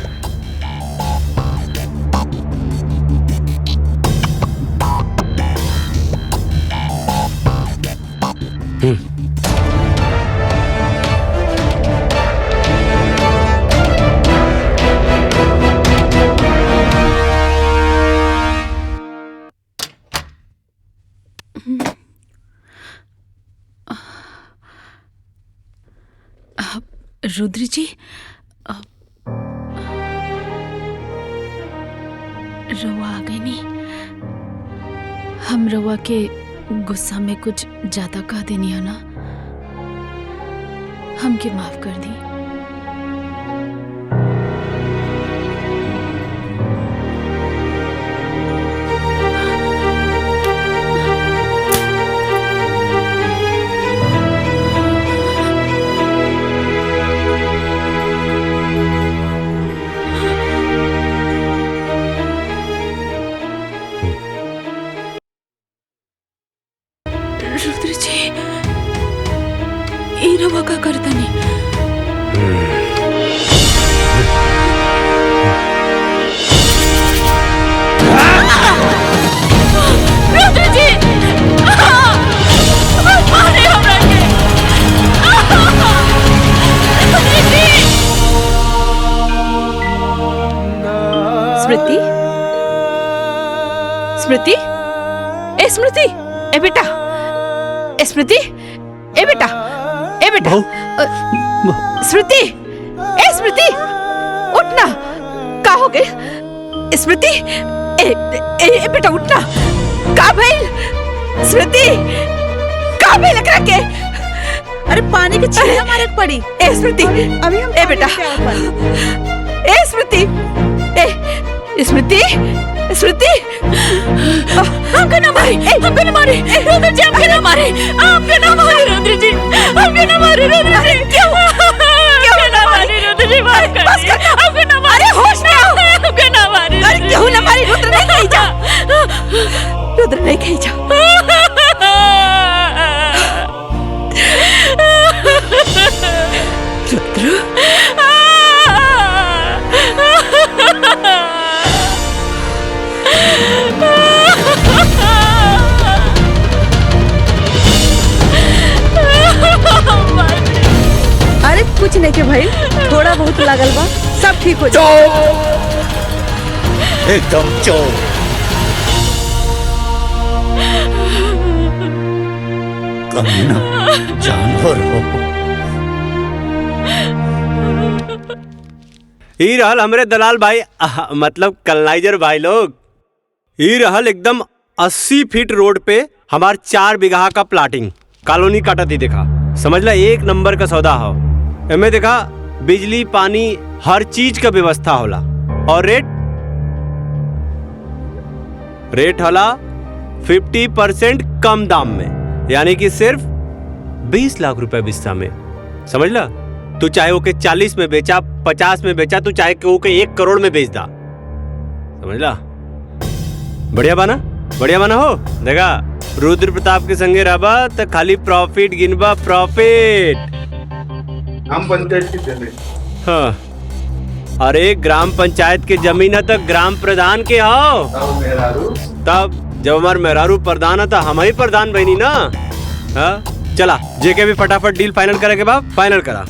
रुद्र जी, रवा आ गई नहीं। हम रवा के गुस्सा में कुछ ज्यादा कह देनी है ना, हमके माफ कर दी। रुद्र जी, ई रवा का करता नहीं। रुद्र जी, मारे हमरा के। रुद्र जी। स्मृति, स्मृति, ए स्मृति, ए बेटा, ए स्मृति, ए बेटा, ए बेटा, स्मृति, ए स्मृति, उठना। का हो गए स्मृति? ए बेटा उठना। का भइल स्मृति? का भइल एकरा के? अरे पानी के छींटे मारे के पड़ी। ए स्मृति, अभी हम ए बेटा, ए स्मृति, ए स्मृति, स्मृति, हमको ना मारे, हमको ना मारे, रुद्र जी हमको ना मारे, हमको ना मारे रुद्र जी, हमको ना मारे रुद्र जी। क्यों ना मारे रुद्र जी? माफ कर दे, हमको ना मारे। होश में आओ, हमको ना मारे। अरे क्यों ना मारे? रुद्र नहीं कहीं जा, रुद्र नहीं कहीं जा। रुद्र, अरे कुछ नहीं के भाई, थोड़ा बहुत लागल बा, सब ठीक हो जाए। एकदम चोर। कमीना जानवर हो। ई रहल हमरे दलाल भाई, मतलब कलनाइजर भाई लोग। ई रहल एकदम 80 फीट रोड पे हमार 4 बीघा का प्लाटिंग कॉलोनी काटा थी। देखा, समझ ला, एक नंबर का सौदा हो। एमे देखा, बिजली पानी हर चीज का व्यवस्था होला। और रेट होला 50% कम दाम में, यानी कि सिर्फ 20 लाख रुपए बिस्सा में। समझ ला, तू चाहे ओके 40 में बेचा, 50 में बेचा, तू चाहे ओके 1 करोड़ में बेच दा। समझ ला, बढ़िया बाना, बढ़िया बाना हो। देखा, रुद्र प्रताप के संगे रहबा तो खाली प्रॉफिट गिनबा, प्रॉफिट। हम पंचायत की जमीन। हाँ, अरे ग्राम पंचायत के जमीन है तो ग्राम प्रधान के हो। तब जब हमार मेहरारू प्रधान है तो हम ही प्रधान बनी ना। हाँ, चला जेके भी फटाफट डील फाइनल करे के बाद फाइनल करा।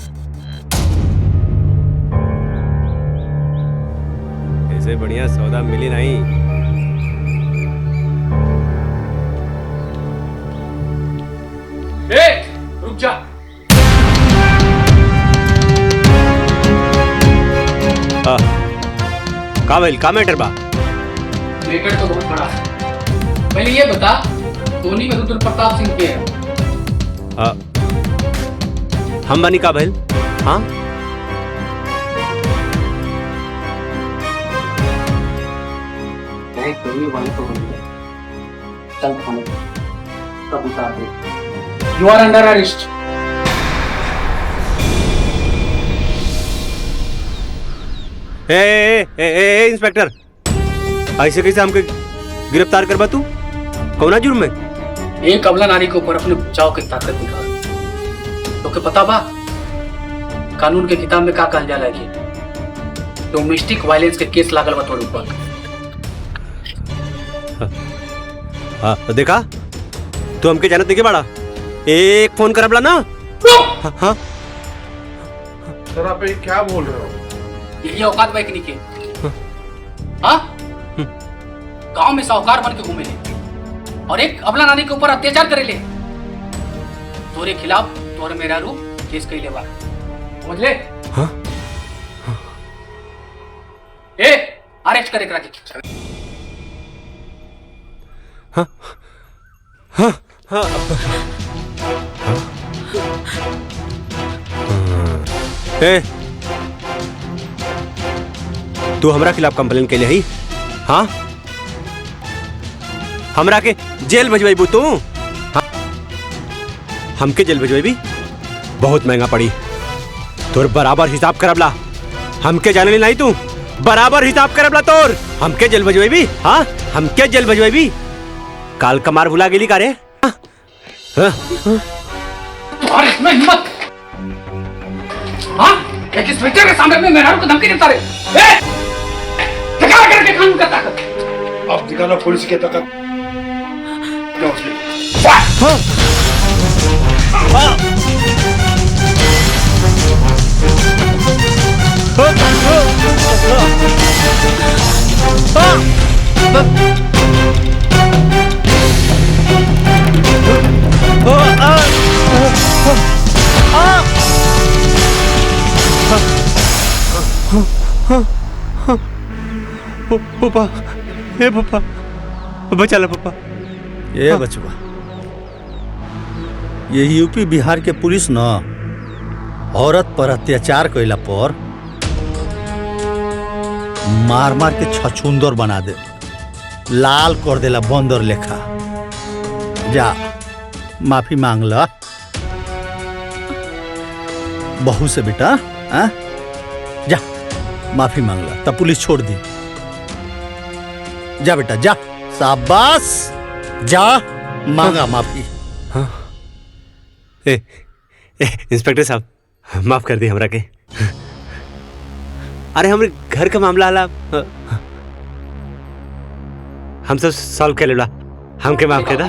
ऐसे बढ़िया सौदा मिली नहीं। रुक जा। का भइल, का मैटर बा? मैटर तो बहुत बड़ा है। पहले ये बता, धोनी में रुद्र प्रताप सिंह के है? हम बनी का भइल? हाँ, चल थाने तब उतार दे। You are under arrest. Inspector, ऐसे कैसे हमके गिरफ्तार करबा तू? कौना जुर्म में? एक अबला नारी के ऊपर अपने बचाव की ताकत दिखा। तो के पता बा कानून के किताब में का कहल जाला है कि डोमेस्टिक वायलेंस के केस लागल बा तोड़ ऊपर। देखा, तू हमके जानत नहीं बाड़ा। एक फोन करबला ना। हाँ, सर आप ये क्या बोल रहे हो? यही औकात बैकनी के। हाँ, गांव में साहूकार बन के घूमे ले और एक अबला नानी के ऊपर अत्याचार करे ले। तोरे खिलाफ तोर मेरा रूप केस कैले बा। समझ ले। हाँ? ए, अरेस्ट करे करा के। हाँ हाँ हाँ ए, तू हमरा खिलाफ कंप्लेन के लिए ही? हाँ, हमरा के जेल भेजवाई तू? हाँ? हमके जेल भेजवाई बहुत महंगा पड़ी। तोर बराबर हिसाब करबला। हमके जाने नहीं तू बराबर हिसाब करबला तोर। हमके जेल भेजवाई? हाँ, हमके जेल भेजवाई? काल कमार भुला गेली का रे? और इसमें हिम्मत? हाँ, एक इंस्पेक्टर के सामने में मेहरारू को धमकी देता रहे। ए, दिखा करके कानून का ताकत। अब दिखाना पुलिस की ताकत। पापा, हे पापा, बचा ला पापा। ये बचवा, ये यूपी बिहार के पुलिस न औरत पर अत्याचार कैला पर मार मार के छछुंदर बना दे, लाल कर देला बंदर लेखा। जा माफी मांग ला बहू से बेटा। हाँ? जा माफी मांग ला, तब पुलिस छोड़ दी। जा बेटा जा, शाबाश, जा मांगा माफी। हाँ? इंस्पेक्टर साहब, माफ कर दी हमरा के। अरे हमरे घर का मामला आला, हम सब सॉल्व कर लेला। हमके माफ कर दा।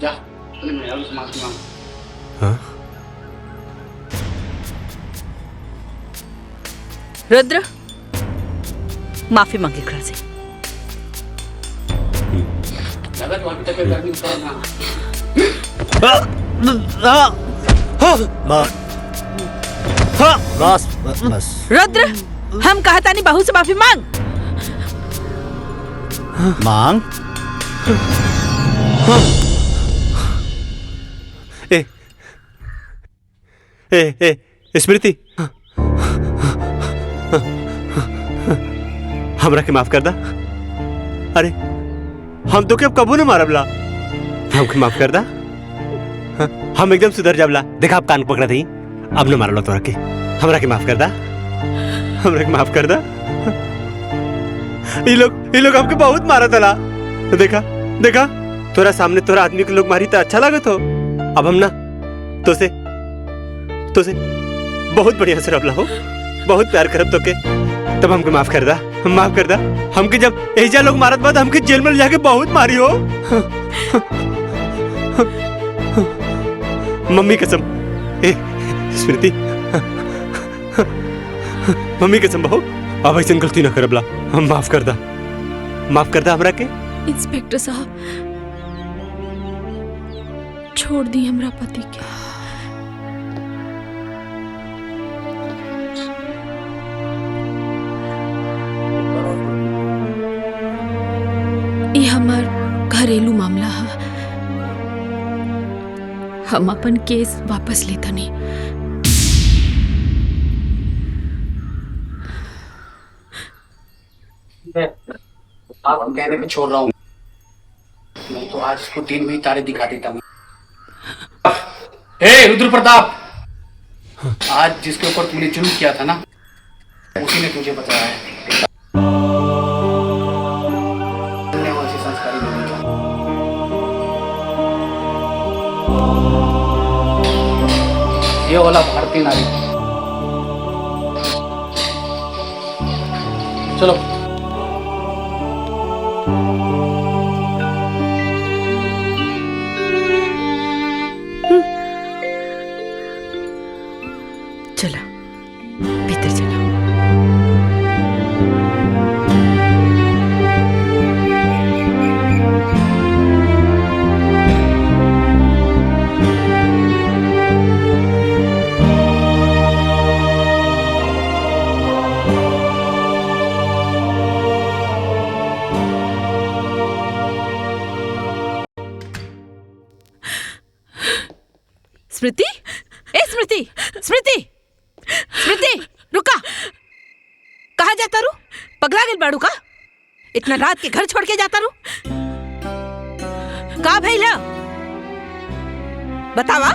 जा, मेहरारू से माफी मांग। हाँ? रुद्र, माफी मांग एकरा से। लगा तो अभी तक गर्मी उतर ना। बस बस। रुद्र, हम कहता नहीं बहू से माफी मांग। मांग। स्मृति, हमरा के माफ कर दा। अरे हम तो के अब कबू न मारबला। हमके माफ कर दा। हम एकदम सुधर जाबला। देखा आप कान पकड़ा थी, अब न मारलो तोरा के। हमरा के माफ कर दा। हमरा के माफ कर दा। ये लोग हमके बहुत मारा तला। देखा देखा, तोरा सामने तोरा आदमी के लोग मारी तो अच्छा लागत हो। अब हम ना तो से बहुत बढ़िया से रबला हो, बहुत प्यार करब तो के। तब हमके माफ कर दा, माफ कर दा। हमके जब एजा लोग मारत बाद हमके जेल में जाके बहुत मारी हो। मम्मी कसम, स्मृति, मम्मी कसम बहू, अब ऐसे गलती ना करबला। माफ कर दा, माफ कर दा हमरा के। इंस्पेक्टर साहब, छोड़ दी हमरा पति के। ये हमार घरेलू मामला है। हम अपन केस वापस लेता नहीं। आप हम कहने पे छोड़ रहा हूँ, नहीं तो आज इसको दिन में ही तारे दिखा देता हूँ। हे रुद्र प्रताप, आज जिसके ऊपर तूने जुल्म किया था ना, उसी ने तुझे बताया है। वैसे संस्कारी नहीं था। ये वाला भारतीय नारी। चलो चला भीतर चला। स्मृति, ए स्मृति, स्मृति, स्मृति, रुका। कहाँ जाता रू? पगला गेल बाड़ू का? इतना रात के घर छोड़ के जाता रू? का भइला? बतावा।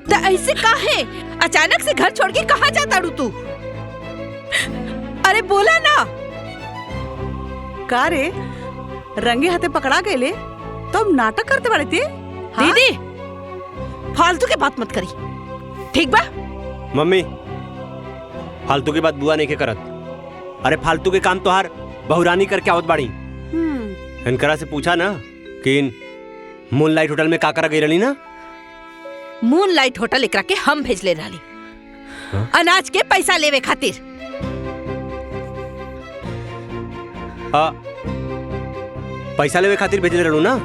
तो ऐसे काहे अचानक से घर छोड़ के कहाँ जाता रू तू? अरे बोला ना। का रे, रंगे हाथे पकड़ा गए तो अब नाटक करते बड़े थे? हाँ? दीदी, फालतू के बात मत करी, ठीक बा? मम्मी, फालतू की बात बुआ नहीं के करत। अरे फालतू के काम तोहार बहुरानी करके आवत बाड़ी। इनकरा से पूछा ना कि इन मूनलाइट होटल में का करा गई रही ना? मूनलाइट होटल एकरा के हम भेज ले रही, अनाज के पैसा लेवे खातिर। पैसा लेवे खातिर भेजले रहू ना?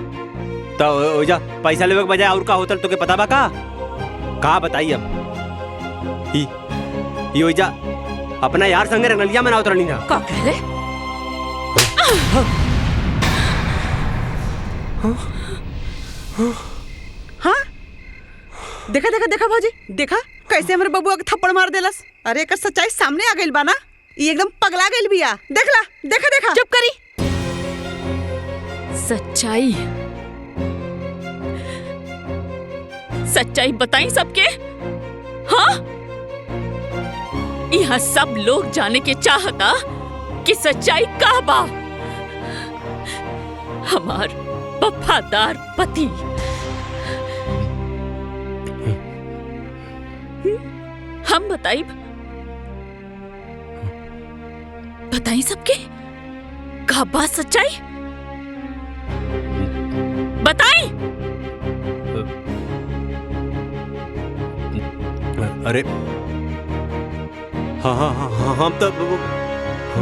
तो ओजा पैसा लेवे के बजाय और का होटल तो के पता बा का बताई अब? ई ओजा अपना यार संगे रंगलिया मनावत रहनी ना? का कहले? हाँ, देखा देखा देखा भाजी, देखा कैसे हमारे बबुआ के थप्पड़ मार देलस। अरे एक सच्चाई सामने आ गई बा ना, ये एकदम पगला गई बिया। देखला, देखा देखा। चुप करी। सच्चाई सच्चाई बताई सबके। हाँ, यहाँ सब लोग जाने के चाहता कि सच्चाई का बा। हमार वफादार पति हम बताई सबके का बात सच्चाई बताई। अरे हाँ, हम तो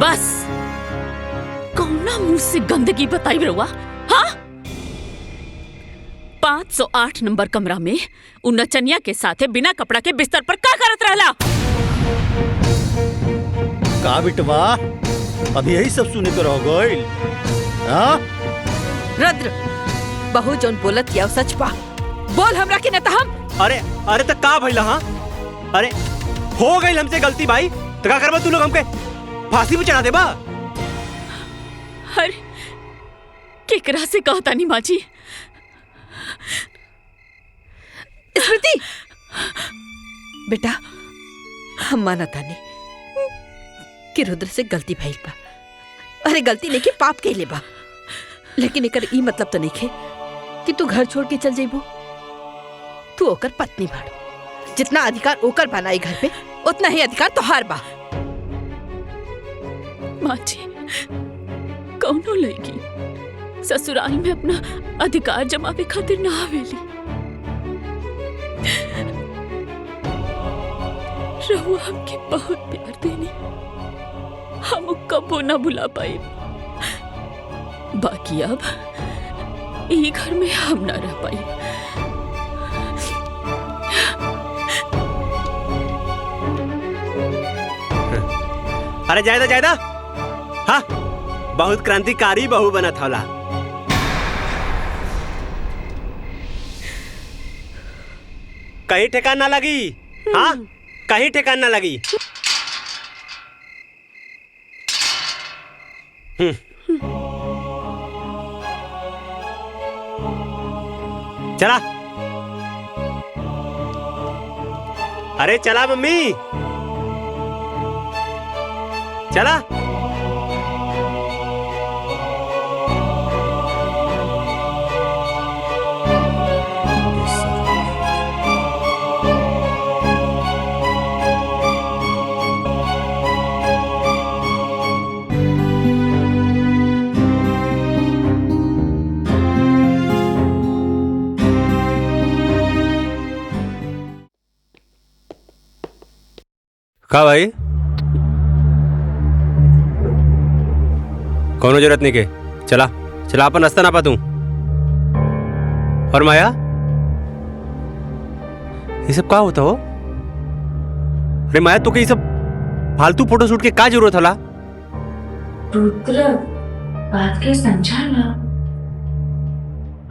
बस कौना मुंह से गंदगी बताई रहुआ? हाँ, 508 नंबर कमरा में उन नचनिया के साथे बिना कपड़ा के बिस्तर पर का करत रहला? का बिटवा, अभी यही सब सुने को रह गइल? हाँ? रुद्र, बहू जोन बोलत या सच बा, बोल हमरा के न त हम। अरे तो का भइला? हाँ, अरे हो गई हमसे गलती भाई, तो का करबा तू लोग हमके फांसी पे चढ़ा देबा? अरे केकरा से कहता नहीं माजी? स्मृति, बेटा हम माना तानी कि रुद्र से गलती भइल बा। अरे गलती नहीं के पाप कहले बा, लेकिन एकर ई मतलब तो नहीं खे कि तू घर छोड़ के चल जाइबो। तू ओकर पत्नी बाड़, जितना अधिकार ओकर बनाई घर पे उतना ही अधिकार तोहार बा। माजी, कौनो लड़की ससुराल में अपना अधिकार जमावे खातिर ना आवेली। रहुआ हमके बहुत प्यार देनी, हम कबो ना भुला पाए। बाकी अब ई घर में हम ना रह पाए। अरे जायदा हाँ, बहुत क्रांतिकारी बहू बना था। कहीं ठेकान ना लगी। हाँ, कहीं ठेकान ना लगी। चला, अरे चला मम्मी, चला। का भाई, कोनो जरूरत नहीं के, चला चला अपन रास्ता ना पा तू। और माया, ये सब का होता हो? अरे माया, तो ये सब फालतू फोटो शूट के का जरूरत होला? रुद्र, बात के समझा ना।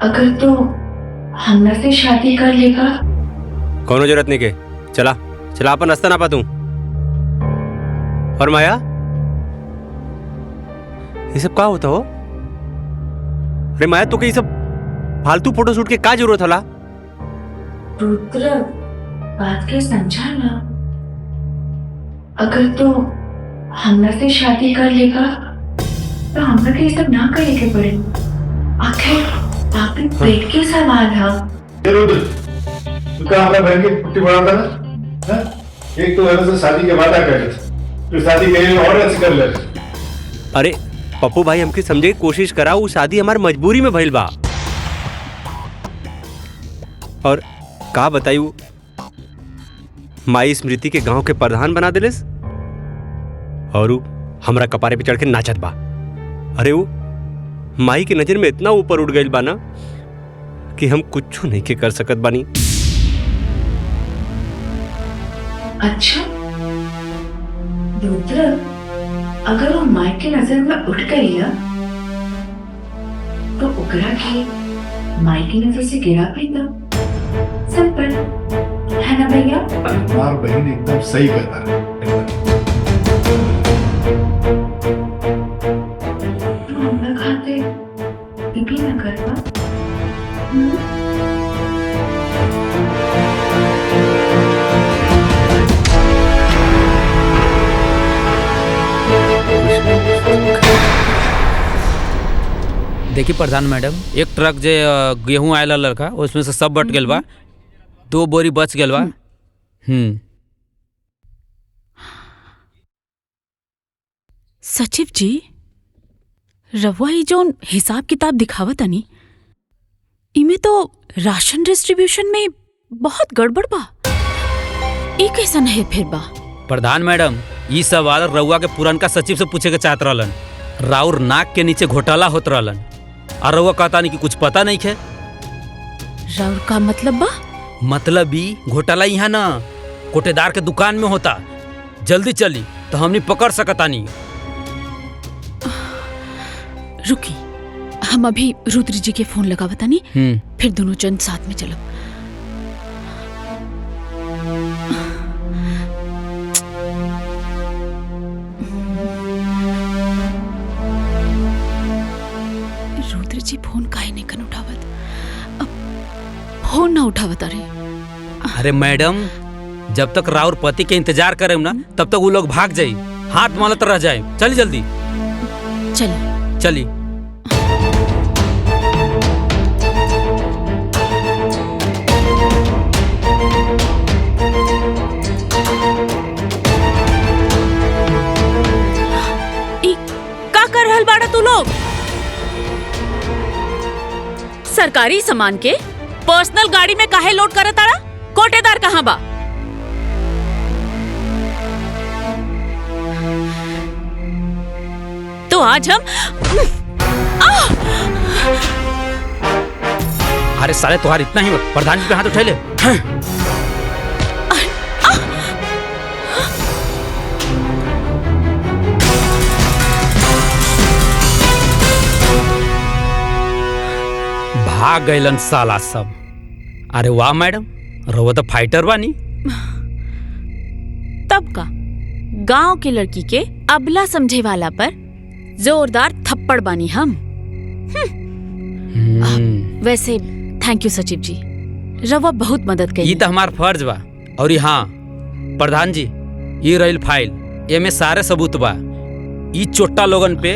अगर तो हमरा से शादी कर लेगा? कोनो जरूरत नहीं के। चला चला अपन रास्ता ना पा तू। और माया ये सब का होता हो? अरे माया तो ये सब फालतू फोटो शूट के का जरूरत हला? रुद्र, बात के समझा ना। अगर तो हमरा से शादी कर लेगा तो हमरा के ये सब ना करे के पड़े। आखिर आपके पेट के सवाल है। ये रुद्र, तू क्या हमारे बहन की पुट्टी बढ़ाता ना? हाँ? एक तो मेरे से शादी के वादा कर ले, फिर शादी के और अच्छी कर ले। अरे पप्पू भाई हमके समझे की कोशिश करा, वो शादी हमार मजबूरी में भइल बा। और का बतायू, माई स्मृति के गांव के प्रधान बना दिलेस और हमरा कपारे पे चढ़ के नाचत बा। अरे वो माई की नजर में इतना ऊपर उठ गइल बा ना कि हम कुछ नहीं के कर सकत बानी। अच्छा रुद्र, अगर वो माइक की नजर में उठ गई है तो ओकरा के माइक की नजर से गिरा भी ना। सिंपल है ना भैया? हमार बहन एकदम सही कहता है। तो हमरा खाते भी ना करवा। देखिए प्रधान मैडम, एक ट्रक जे गेहूं आयल लड़का उसमें से सब बट गेल बा, 2 बोरी बच गेल बा। सचिव जी, रवा ही जोन हिसाब किताब दिखावत नहीं, इमे तो राशन डिस्ट्रीब्यूशन में बहुत गड़बड़ बा। ई कैसन है फिर बा? प्रधान मैडम, ई सवाल रउआ के पुरनका सचिव से पूछे के चाहत रहलन। राउर नाक के नीचे घोटाला होत रहलन और रउआ कहता नहीं कि कुछ पता नहीं है। राउर का मतलब बा? मतलब ई घोटाला यहाँ ना कोटेदार के दुकान में होता। जल्दी चली तो हमनी पकड़ सकता नहीं। रुकी, हम अभी रुद्र जी के फोन लगावता नहीं, फिर दोनों जन साथ में चलो। रुद्र जी फोन काहे नहीं कन उठावत? अब फोन ना उठावत। अरे मैडम, जब तक राउर पति के इंतजार करे ना तब तक वो लोग भाग जाये, हाथ मलत रह जाए। चली जल्दी चलिए चली। का कर रहल बाड़ा तू लोग? सरकारी सामान के पर्सनल गाड़ी में काहे लोड करत ताड़ा? कोटेदार कहाँ बा? तो आज हम अरे साले तुम्हारा इतना ही प्रधान जी पे हाथ उठा ले। भाग गइलन साला सब। अरे वाह मैडम, रउआ तो फाइटर बानी। तब का गांव के लड़की के अबला समझे वाला पर जोरदार थप्पड़ बानी हम। वैसे थैंक यू सचिव जी, रवा बहुत मदद करी। ये तो हमार फर्ज बा। और हाँ प्रधान जी, ये रही फाइल, एमे सारे सबूत बा। ये चोट्टा लोगन पे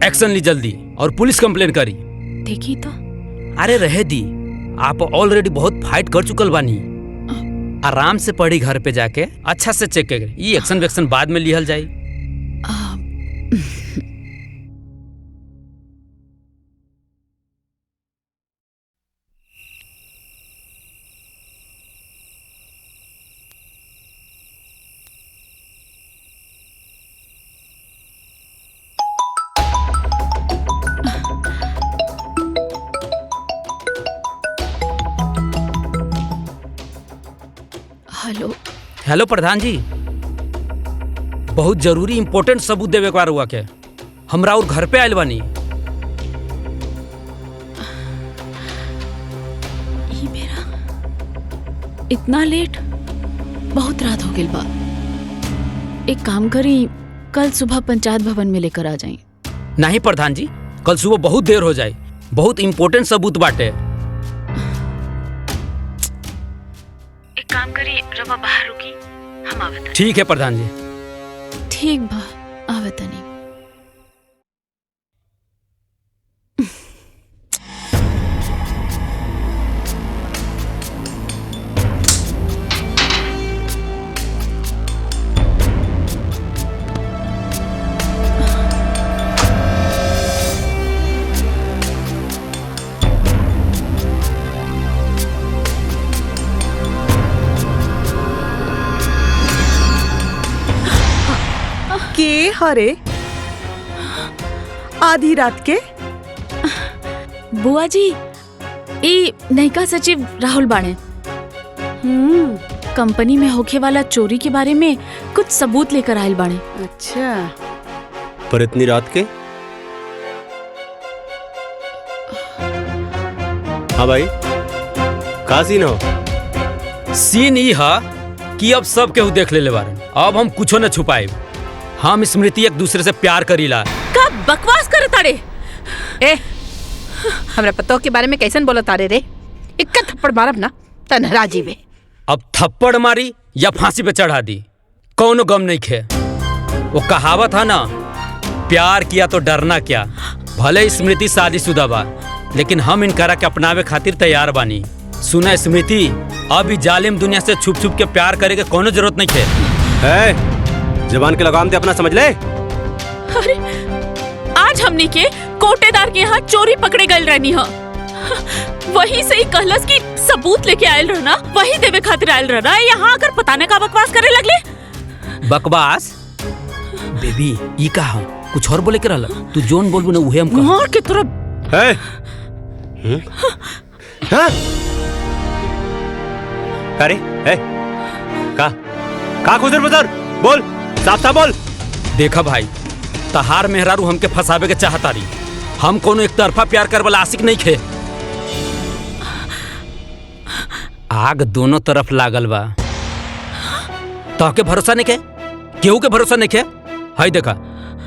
एक्शन ली जल्दी और पुलिस कंप्लेन करी। देखी तो। अरे रहे दी, आप ऑलरेडी बहुत फाइट कर चुकल बानी। आराम से पढ़ी घर पे जाके अच्छा से चेक करें। ये एक्शन वेक्शन बाद में लिहल जाई। हेलो हेलो प्रधान जी, बहुत जरूरी इंपॉर्टेंट सबूत देवे के हुआ के हमरा और घर पे आयल बानी। इतना लेट? बहुत रात हो गई बा। एक काम करी, कल सुबह पंचायत भवन में लेकर आ जाई। नहीं प्रधान जी, कल सुबह बहुत देर हो जाए, बहुत इम्पोर्टेंट सबूत बाटे। एक काम करी, रवा बाहर रुकी, हम आवत। ठीक है प्रधान जी। ठीक बा, आवत नहीं। के हरे आधी रात के? बुआ जी, ई नयिका सचिव राहुल बाणे। कंपनी में होखे वाला चोरी के बारे में कुछ सबूत लेकर आयल बाणे। अच्छा, पर इतनी रात के? हाँ भाई, का सीन हो? सीन ई हा कि अब सब केहू देख ले बारन। अब हम कुछो न छुपाए। हम स्मृति एक दूसरे से प्यार करीला। का बकवास करे तारे? ए, हमरा पतो के बारे में कैसन बोला तारे रे? इक्का थप्पड़ मारब ना तनहरा जीवे। अब थप्पड़ मारी या फांसी पे चढ़ा दी, कौनो गम नहीं खे। वो कहावत है ना, प्यार किया तो डरना क्या। भले स्मृति शादीशुदा बा, लेकिन हम इनकरा के अपनावे खातिर तैयार बानी। सुना स्मृति, अब इस जालिम दुनिया से छुप छुप के प्यार करे के कोनो जरूरत नहीं खे। जबान के लगाम दे अपना, समझ ले। अरे, आज हमने के कोटेदार के यहाँ चोरी पकड़े गए रहनी है। वहीं से ही कहलस की सबूत लेके आयल रहना, वही देवे खातिर आयल रहना। यहाँ आकर पता न का बकवास करे लगले। बकवास? बेबी, ई कहा कुछ और बोले के रहला? तू जोन बोलबू ना उहे हम कहा। मार के तरफ। अरे, का खुदर बुदर बोल, साफ साफ बोल। देखा भाई, तहार मेहरारू हमके फंसावे के चाहता रही। हम कोनो एक तरफा प्यार कर वाला आशिक नहीं खे। आग दोनों तरफ लागल बा। तोहके भरोसा नहीं खे? केहू के भरोसा नहीं खे? हाय देखा,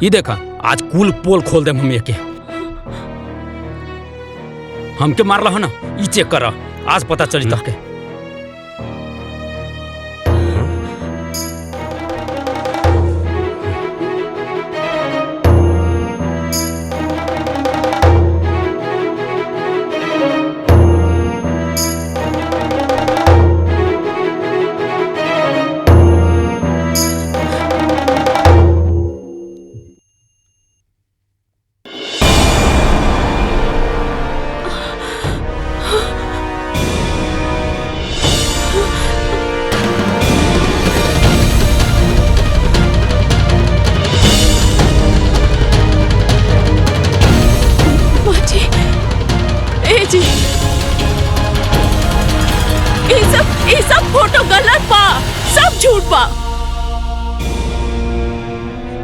ये देखा, आज कुल पोल खोल देम हम के। हमके मारला हो ना, ई चेक कर, आज पता चली तोहके।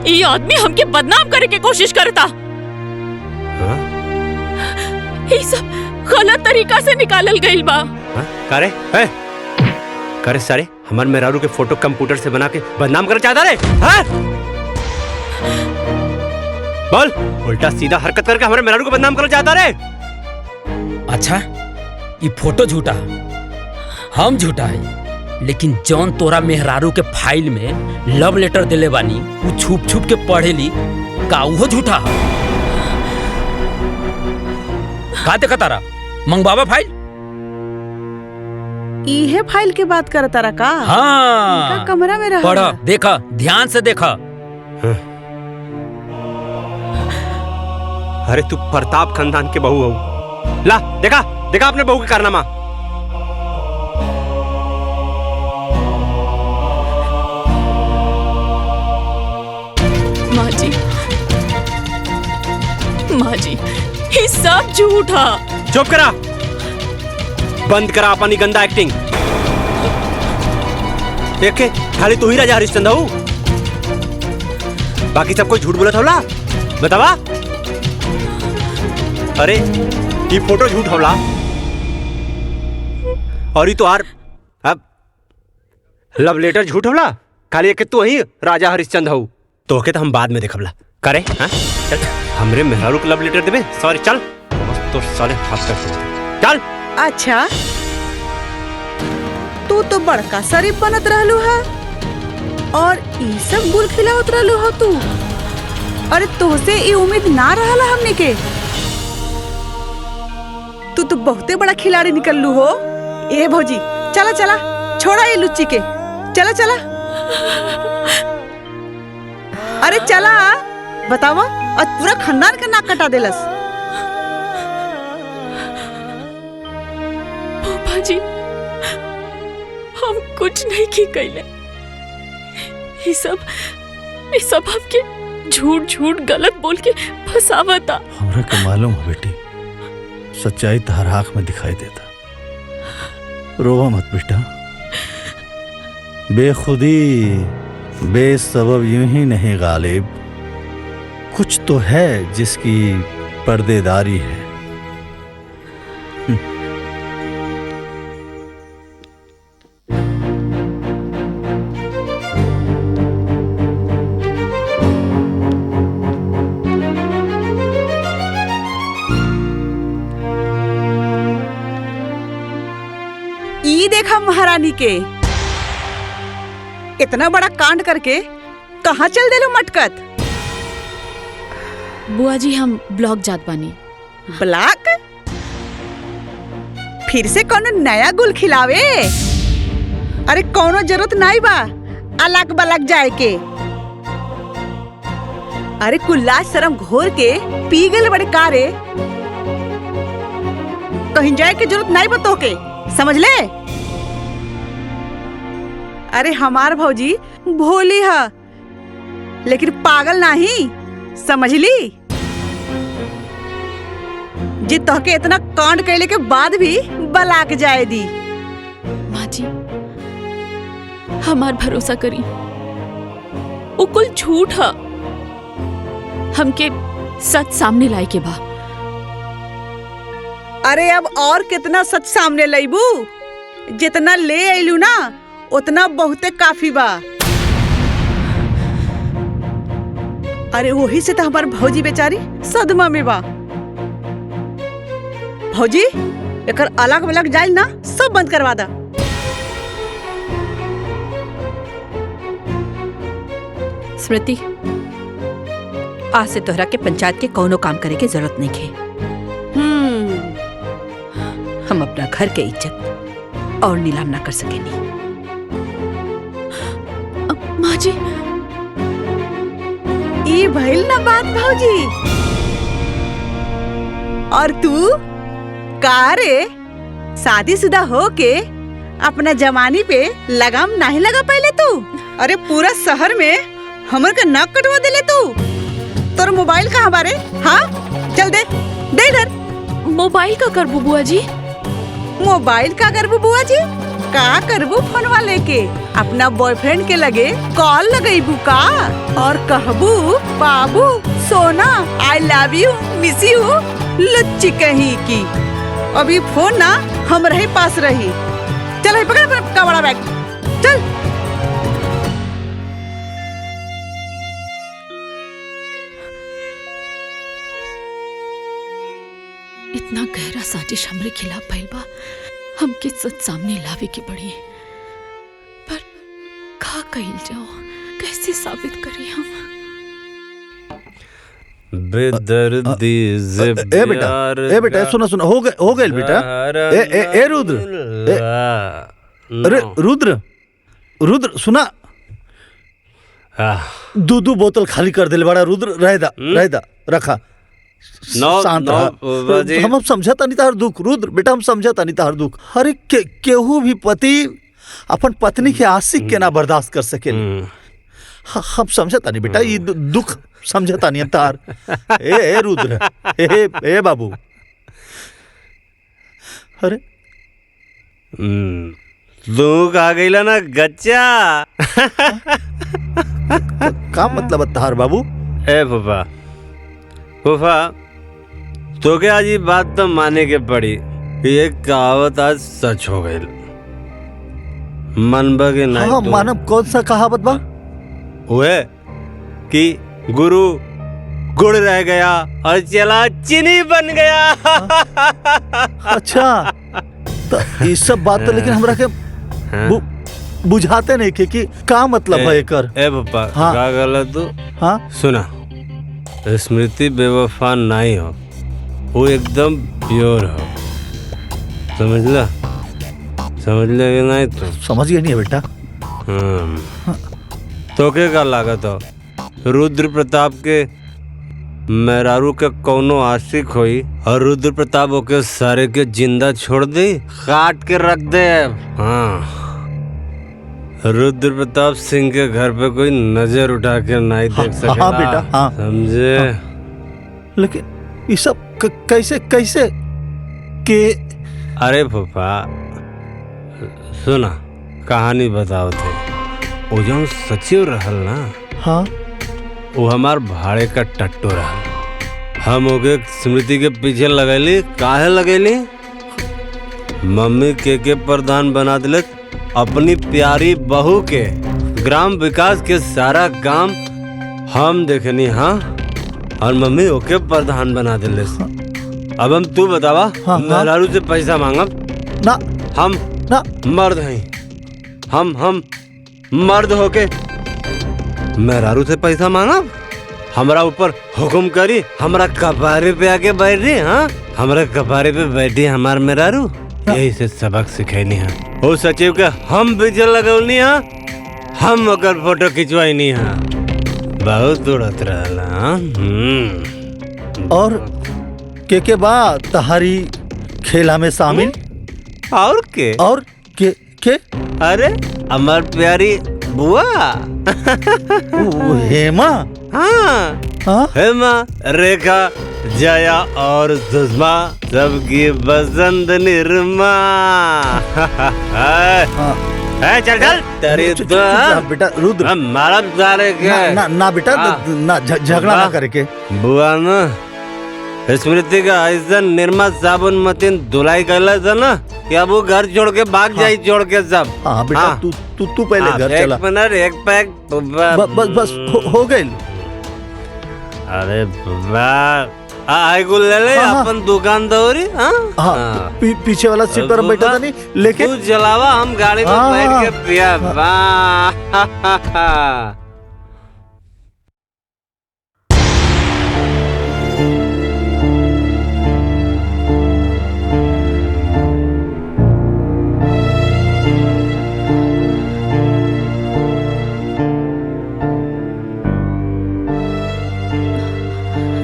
ये आदमी हमके बदनाम करे के कोशिश करता। ये सब गलत तरीका से निकालल गइल बा। करे सारे हमार मेहरारू के फोटो कंप्यूटर से बना के बदनाम कर चाहता रे? बोल, उल्टा सीधा हरकत करके हमारे मेहरारू को बदनाम कर चाहता रे? अच्छा, ये फोटो झूठा, हम झूठा है, लेकिन जौन तोरा मेहरारू के फाइल में लव लेटर दिले बानी, वो छुप छुप के पढ़ेली, का वो झूठा है? का देखा तारा? मंगवावा फाइल? इहे फाइल के बात करता रहा का? हाँ, कमरा में रहा। पढ़ा, देखा, ध्यान से देखा। अरे तू प्रताप खानदान के बहू हो। ला देखा, देखा अपने बहू के कारनामा। माँ जी, ये सब झूठा। चुप करा, बंद करा अपनी गंदा एक्टिंग। देखे, खाली तू ही राजा हरिश्चंद्र हो, बाकी सब कोई झूठ बोला था। बतावा। अरे ये फोटो झूठ होला, और ये तो अब लव लेटर झूठ होला खाली एक तू ही राजा हरिश्चंद्र हऊ तोके तो हम बाद में देखबला करे हाँ चल हमरे मेहरारू के लव लेटर देबे सॉरी चल बस तो साले हाथ कर चल। अच्छा तू तो बड़का शरीफ बनत रहलू है और ई सब गुल खिलावत रहलू हो तू। अरे तोसे ई उम्मीद ना रहला हमने के। तू तो बहुते बड़ा खिलाड़ी निकललू हो। ए भौजी चला चला छोड़ा ये लुच्ची के चला चला। अरे चला बतावा और पूरा खानदान का नाक कटा देलस। पापा जी हम कुछ नहीं की कैले। ये सब आपके झूठ झूठ गलत बोल के फसावता। हमरा के मालूम है बेटी सच्चाई तहर आँख में दिखाई देता। रोवा मत बेटा बेखुदी बेसबब यूं ही नहीं गालिब कुछ तो है जिसकी पर्देदारी है। ई देखा महारानी के इतना बड़ा कांड करके कहाँ चल देलो मटकत। बुआ जी हम ब्लॉक जात बानी। ब्लॉक फिर से कोनो नया गुल खिलावे। अरे कोनो जरूरत नहीं बा अलग बलग जाए के। अरे कुल्ला शर्म घोर के पी गए बड़े कारे कहीं जाए के जरूरत नहीं बतो के समझ ले। अरे हमार भौजी भोली है लेकिन पागल नहीं समझ ली। जी तोहके इतना कांड कैले के बाद भी बलाक जाए दी। माँ जी हमार भरोसा करी वो कुल झूठ है। हमके सच सामने लाई के बा। अरे अब और कितना सच सामने लाइबू। जितना ले आइलू ना उतना बहुते काफी बा। अरे वही से तो हमार भौजी बेचारी सदमा में बा। भौजी एकर अलग अलग जाइल ना सब बंद करवा दा। स्मृति आज से तोहरा के पंचायत के कौनो काम करे के जरूरत नहीं है। हम अपना घर के इज्जत और नीलाम ना कर सकेनी। माँ जी ई भइल ना बात भौजी। और तू का रे शादीशुदा हो के अपना जवानी पे लगाम नहीं लगा पहले तू। अरे पूरा शहर में हमर का नाक कटवा देले तू। तोर मोबाइल कहाँ बारे? हाँ चल दे दे इधर। मोबाइल का करबू बुआ जी? मोबाइल का करबू बुआ जी? का करबू फोनवा लेके अपना बॉयफ्रेंड के लगे कॉल लगेबू का और कहबू बाबू सोना I love you miss you लुच्ची कहीं की। अभी फोन ना हम रहे पास रही। चल पकड़ अपना बड़ा बैग चल। इतना गहरा साजिश हमरे खिलाफ भइल बा। हमके सच सामने लावे के पड़ी पर का कहिल जाओ कैसे साबित करी हम। बेदर्दी ए बेटा सुना हो गए बेटा। ए रुद्र अरे रुद्र सुना दो बोतल खाली कर दिल बड़ा रुद्र रहेदा रखा। शांत हम अब समझता नहीं तार दुख रुद्र बेटा हम समझता नहीं तार दुख। अरे केहू भी पति अपन पत्नी के आशिक के ना बर्दाश्त कर सके। हम समझता नहीं बेटा ये दुख समझता नहीं तार। ए रुद्र ए बाबू अरे दुख आ गईला ना गच्चा। का मतलब तार बाबू? ए फूफा तो क्या आज ये बात तो माने के पड़ी। ये कहावत आज सच हो गई। मनबा के नहीं हाँ तो मानव, कौन सा कहावत बा? हुए कि गुरु गुड़ रह गया और चला चीनी बन गया। अच्छा, तो ये सब बात तो लेकिन हमरा के बुझाते नहीं कि का मतलब है एकर। ए पप्पा हाँ। का गलत तू? हाँ सुना, स्मृति बेवफा नहीं हो, वो एकदम प्योर हो, समझला? समझ ले कि नहीं तू? समझ गया नहीं है बेटा। तो के का लागत हो रुद्र प्रताप के मेहरारू के कौनो आशिक होई और रुद्र प्रताप ओके सारे के जिंदा छोड़ दे, काट के रख दे। हाँ, रुद्र प्रताप सिंह के घर पे कोई नजर उठा के नहीं देख सकेला। हाँ बेटा, हाँ समझे? लेकिन ये सब कैसे कैसे के? अरे फूफा सुना, कहानी बताओ थे। वो जो सचिव रहल ना, हाँ वो हमार भाड़े का टट्टू रहल। हम ओके स्मृति के पीछे लगैली। काहे लगैली? मम्मी के प्रधान बना दिले अपनी प्यारी बहू के। ग्राम विकास के सारा काम हम देखनी। हाँ, और मम्मी ओके प्रधान बना दिले। अब हम तू बतावा, मेहरारू से पैसा मांगब ना? हम ना मर्द हैं, हम मर्द होके मेहरारू से पैसा मांगब? हमरा ऊपर हुक्म करी, हमरा कपारे पे आके बैठ रही। हाँ, हमरा कपारे पे बैठी हमार मेहरारू। यही से सबक सिखैनी है। ओ सचिव के हम पीछे लगौनी है, हम ओकर फोटो खिंचवाइनी है। बहुत उड़त रहला। और के बाद तहारी खेला में शामिल? और के? और के? अरे हमार प्यारी बुआ हेमा। हाँ, हेमा, रेखा, जया और सुषमा, सबकी बसंत निर्मा। चल चल तेरी बेटा रुद्र, मारा सारे के ना बेटा, ना झगड़ा ना करके। बुआ ना स्मृति का ऐसा निर्मा साबुन मतीन धुलाई कैला था ना कि अब वो घर छोड़ के भाग जाई, छोड़ के सब। हाँ बेटा, तू पहले घर चला। एक मिनट, एक पैक बस हो गई। अरे आई गुल ले ले। अपन दुकान दौरी। हाँ, पीछे वाला सीट पर बैठा था नहीं, लेकिन तू जलावा, हम गाड़ी में बैठ के पिया।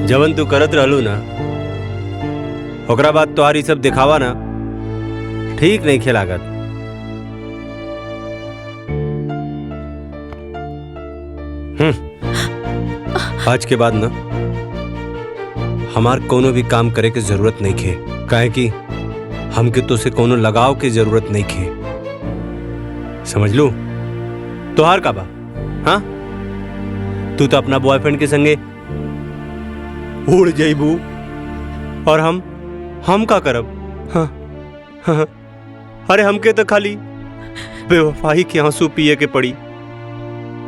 जवन तू करत रहलू ना, ओकरा बाद तोहारी सब दिखावा ना ठीक नहीं खेलागत। आज के बाद ना हमार कोनो भी काम करे के जरूरत नहीं खे, काहे कि हमके तो से कोनो लगाव के जरूरत नहीं खे। समझ लू? तोहार का बा? हाँ, तू तो अपना बॉयफ्रेंड के संगे उड़ जाइबू और हम का करब? हाँ, अरे हमके तो खाली बेवफाई के आंसू पिए के पड़ी।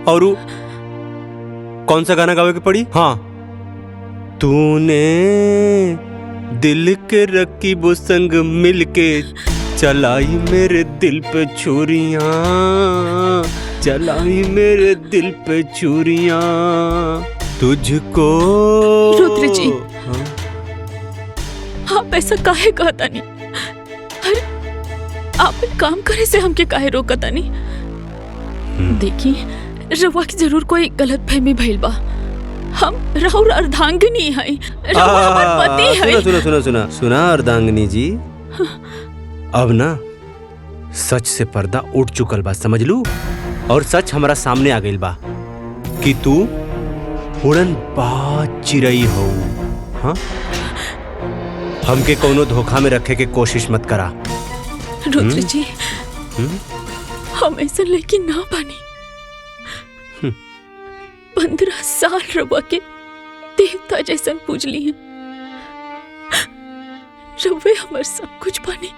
और कौन सा गाना गावे के पड़ी? हाँ, तूने दिल के रकीबों संग मिलके चलाई मेरे दिल पे छुरियां, चलाई मेरे दिल पे छुरियां, तुझको। रुद्र जी, आप ऐसा काहे कहता नहीं? अरे आप काम करे से हमके काहे रोकता नहीं? देखिए, रवा की जरूर कोई गलत फहमी भइल बा। हम राहुल अर्धांगिनी है, रवा हमार पति है। सुना अर्धांगिनी जी, अब ना सच से पर्दा उठ चुकल बा, समझ लू? और सच हमारा सामने आ गइल बा कि तू उड़न बाज चिड़ई हो। हाँ, हमके कोनो धोखा में रखे के कोशिश मत करा। रुद्र जी, हम ऐसा लेकिन ना बनी। 15 साल रवा के देवता जैसन पूजली हैं। रवे हमार सब कुछ बने।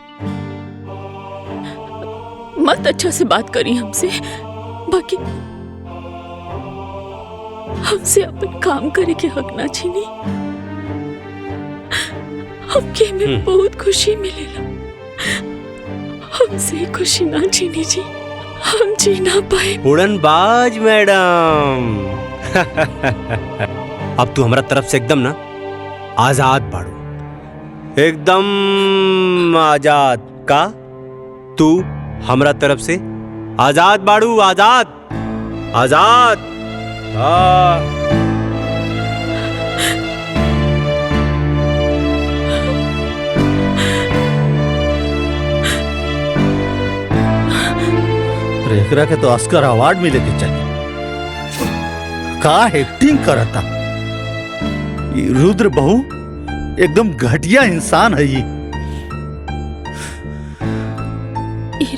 मत अच्छा से बात करी हमसे, बाकी हमसे अपन काम करे के हक ना छीनी। हमके में बहुत खुशी मिलेला, हमसे खुशी ना छीनी जी, हम जी ना पाए। उड़नबाज मैडम अब तू हमारा तरफ से एकदम ना आजाद बाड़ू, एकदम आजाद का तू हमरा तरफ से आजाद बाड़ू, आजाद आजाद। हाँ एकरा के तो ऑस्कर अवार्ड मिले के चाहिए। का एक्टिंग करता ये रुद्र बहू, एकदम घटिया इंसान है ये।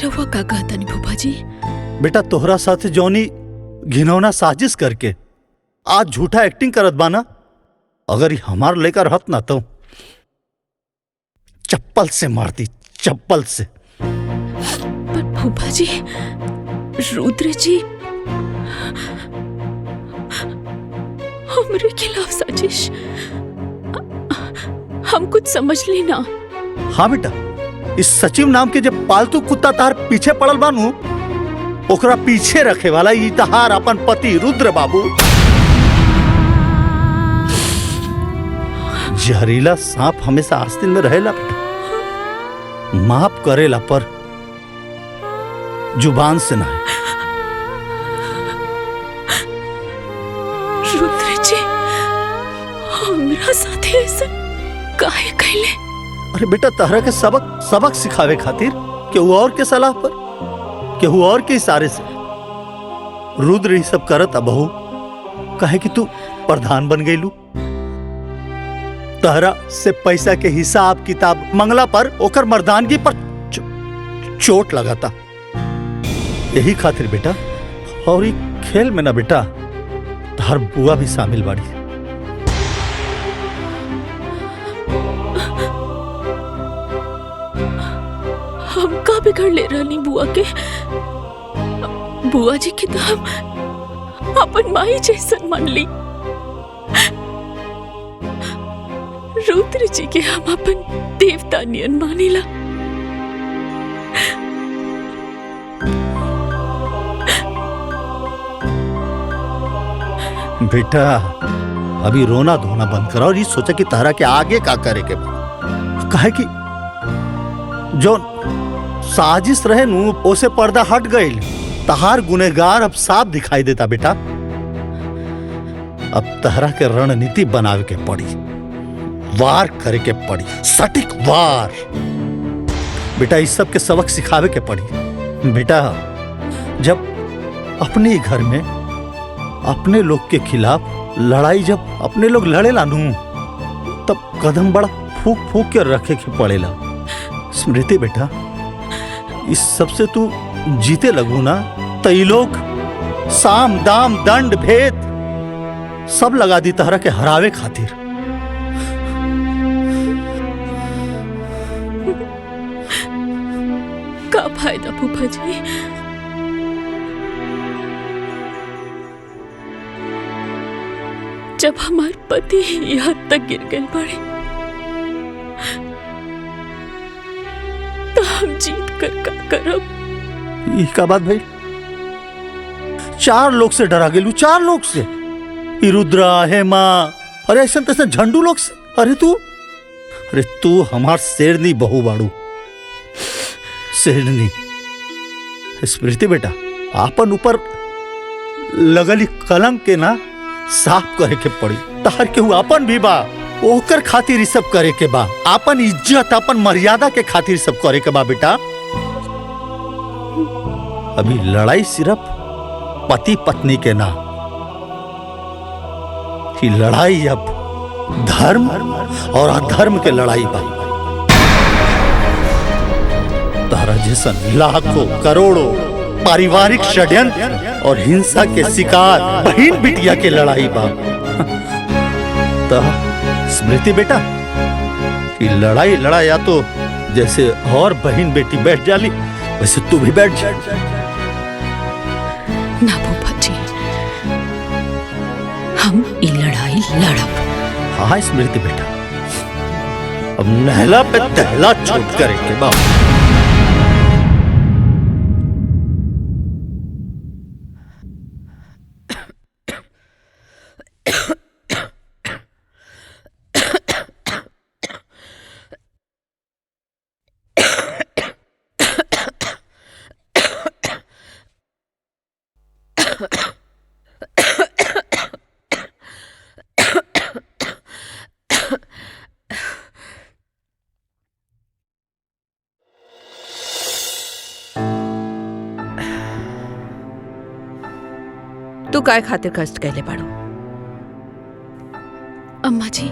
रवा का कहता नहीं फूफा जी? बेटा तोहरा साथ जौनी घिनौना साजिश करके आज झूठा एक्टिंग करत बाना, अगर ये हमार लेकर रहत ना तो चप्पल से मारती, चप्पल से। पर फूफा जी, रुद्र जी हमरे खिलाफ साजिश, हम कुछ समझ लेना। हाँ बेटा, इस सचिव नाम के जब पालतू कुत्ता तार पीछे पड़ल बानू, ओकरा पीछे रखे वाला ई तहार अपन पति रुद्र बाबू। जहरीला सांप हमेशा आस्तीन में रहेला बेटा, माफ करेला पर जुबान से ना। रुद्र जी हमरा साथे ऐसा काहे कहले? अरे बेटा तहरा के सबक सिखावे खातिर केहू और के सलाह पर, केहू और के इशारे से रुद्र ये सब करत बहू, कहे कि तू प्रधान बन गईलू, तहरा से पैसा के हिसाब किताब मंगला पर ओकर मर्दानगी पर चोट लगाता। यही खातिर बेटा, और ये खेल में ना बेटा तहर बुआ भी शामिल बाड़ी। हम का बिगड़ ले रहनी बुआ के? बुआ जी के तो हम अपन माई जैसन मान ली, रुद्र जी के हम अपन देवता नियन मानीला। बेटा अभी रोना धोना बंद करो और ये सोचा कि तारा के आगे का करे के बाद। कहे कि जो साजिश रहे नू ओसे पर्दा हट गई, तहार गुनेगार अब साफ दिखाई देता बेटा। अब तहरा के रणनीति बनावे के पड़ी, वार करे के पड़ी, सटीक वार। बेटा इस सब के सबक सिखावे के पड़ी। बेटा जब अपने घर में अपने लोग के खिलाफ लड़ाई जब अपने लोग लड़े लानू, तब कदम बड़ा फूक फूक के रखे के पड़ेला। स्मृति बेटा, इस सबसे तू जीते लगू ना, तई लोग साम दाम दंड भेद सब लगा दी तहरा के हरावे खातिर। का फायदा फूफा जी? जब हमारे पति ही यहाँ तक गिर गए पड़े, तो हम जीत कर का करब? ये का बात भाई? 4 लोग से डरा गेलू, 4 लोग से, रुद्रा, हेमा, अरे ऐसा तैसा झंडू लोग से। अरे तू हमार शेरनी बहू बाड़ू, शेरनी। स्मृति बेटा, आपन ऊपर लगली कलंक के ना साफ करे के पड़ी। तहर केहू आपन भी बा, ओकर खातिर ई सब करे के बा। आपन इज्जत, आपन मर्यादा के खातिर सब करे के बा बेटा। अभी लड़ाई सिर्फ पति पत्नी के ना, कि लड़ाई अब धर्म और अधर्म के लड़ाई बा। तारा जैसन लाखों करोड़ों पारिवारिक षड्यंत्र और हिंसा के शिकार बहन बिटिया के लड़ाई बा। तो स्मृति बेटा, कि लड़ाई लड़ाया तो जैसे और बहन बेटी बैठ जाली वैसे तू भी बैठ जा। ना फूफा जी, हम ये लड़ाई लड़ब। हाँ स्मृति बेटा, अब नहला पे दहला छूट करे के बाद तू काय खातिर कष्ट कैले बाड़ू? अम्मा जी,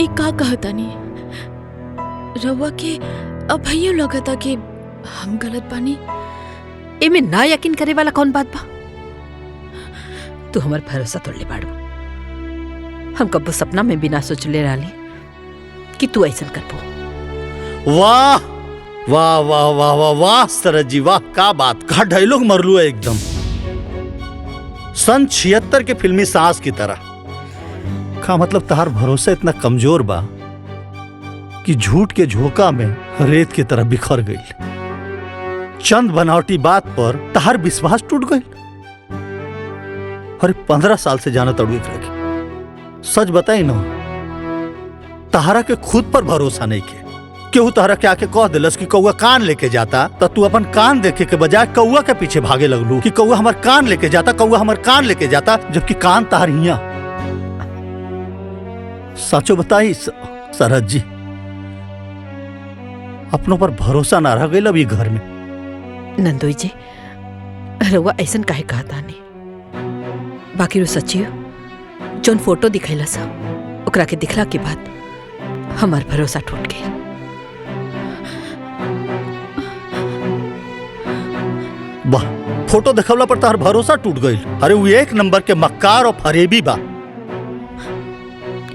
एक का कहता नहीं रवा के अब भैया लगता कि हम गलत बानी। एमे ना यकीन करे वाला कौन बात बा? तू हमार भरोसा तोड़ले बाड़ू। हम कब्बो सपना में भी ना सोचले रहली कि तू ऐसा करबो। वाह वाह वाह वाह वाह वाह सरज जी वाह, का बात, का डायलॉग मरलू है एकदम सन 76 के फिल्मी सांस की तरह। का मतलब तहार भरोसा इतना कमजोर बा कि झूठ के झोंका में रेत की तरह बिखर गई। चंद बनावटी बात पर तहार विश्वास टूट गई। अरे 15 साल से जाना तड़ू एक रखे। सच बताई ना, तहारा के खुद पर भरोसा नहीं के। केहू तहरा के आके कह दिलस कि कौआ कान लेके जाता, तो तू अपन कान देखे के बजाय कौआ के पीछे भागे लगलू कि कौआ हमार कान लेके जाता, कौआ हमार कान लेके जाता, जबकि कान तहार हिया। सचो बताई सरहद जी, अपनों पर भरोसा ना रह गई अब ये घर में। नंदोई जी, रउआ ऐसा काहे कहता नहीं? बाकी रो सच्ची हो, जोन फोटो दिखैला सा ओकरा के दिखला के बाद हमार भरोसा टूट गया। वाह, फोटो देखवला पर तार भरोसा टूट गई। अरे वो एक नंबर के मक्कार और फरेबी बा।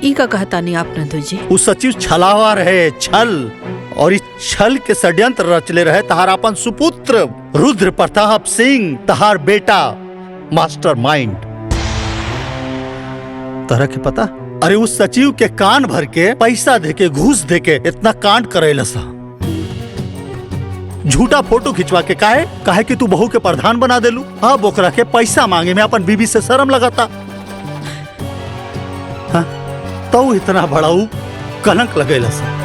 ई का कहता नहीं आप नंदोई जी? वो सचिव छलावा रहे, छल, और इस छल के षड्यंत्र रचले रहे तहार अपन सुपुत्र रुद्र प्रताप सिंह, तहार बेटा मास्टर माइंड। तरह के पता? अरे उस सचिव के कान भर के पैसा देके घूस देके इतना कांड करेला सा। झूठा फोटो खिंचवा के काहे कि तू बहू के प्रधान बना देलू। अब ओकरा के पैसा मांगे में अपन बीबी से शर्म लगाता। हाँ? तो इतना बड़ाऊ कलंक लगेला सा।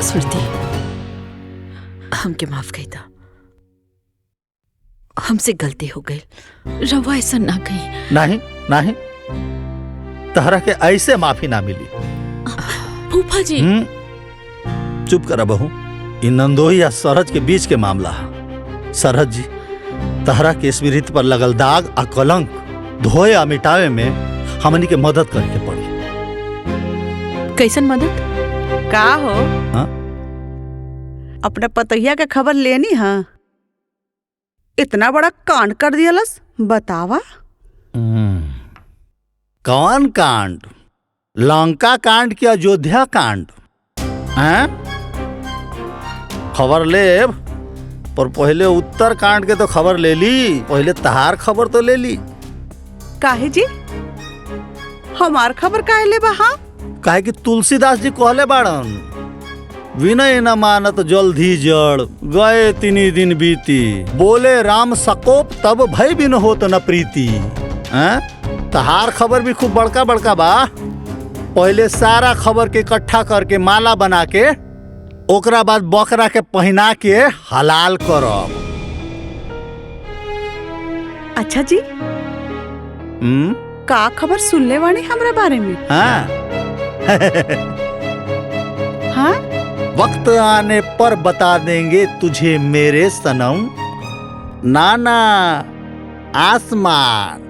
स्मृति, हमके माफ कही था, हमसे गलती हो गई। रवा ऐसा ना कही। नहीं नहीं, तहरा के ऐसे माफी ना मिली। फूफा जी, चुप करा बहू, इन नंदोई या सरहद के बीच के मामला है। सरहद जी, तहरा के स्मृति पर लगल दाग आ कलंक धोए आ मिटावे में हमनी के मदद करके पड़ी। कैसन मदद? का हो? हाँ? अपना पतैया के खबर लेनी है? इतना बड़ा कांड कर दियलस, बतावा। कौन कांड? लंका कांड की अयोध्या कांड? हैं? खबर ले, पर पहले उत्तर कांड के तो खबर ले ली। पहले तहार खबर तो ले ली। काहे जी? हमार खबर काहे ले बहा? काहे कि तुलसीदास जी कहले बाड़न, विनय न मानत जल्दी जड़, गए तिनी दिन बीती, बोले राम सकोप तब भय बिन होत न प्रीति। हैं? तहार खबर भी खूब बड़का बड़का बा। पहले सारा खबर के इकट्ठा करके माला बना के ओकरा बाद बकरा के पहना के हलाल करब। अच्छा जी, का खबर सुनले वाणी हमरा बारे में? हाँ? हाँ? वक्त आने पर बता देंगे तुझे मेरे सनम। नाना आसमान,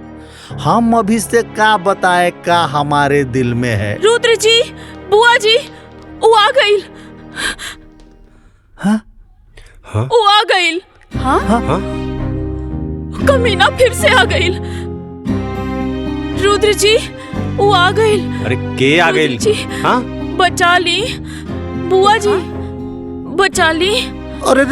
हम अभी से का बताए का हमारे दिल में है। रुद्र जी, बुआ जी, वो आ गई। हाँ? हाँ? वो आ गई। हाँ? हाँ? कमीना फिर से आ गई। रुद्र जी, वो आ गई। अरे के आ गई? जी, हाँ बचा ली बुआ जी, बचा ली। अरे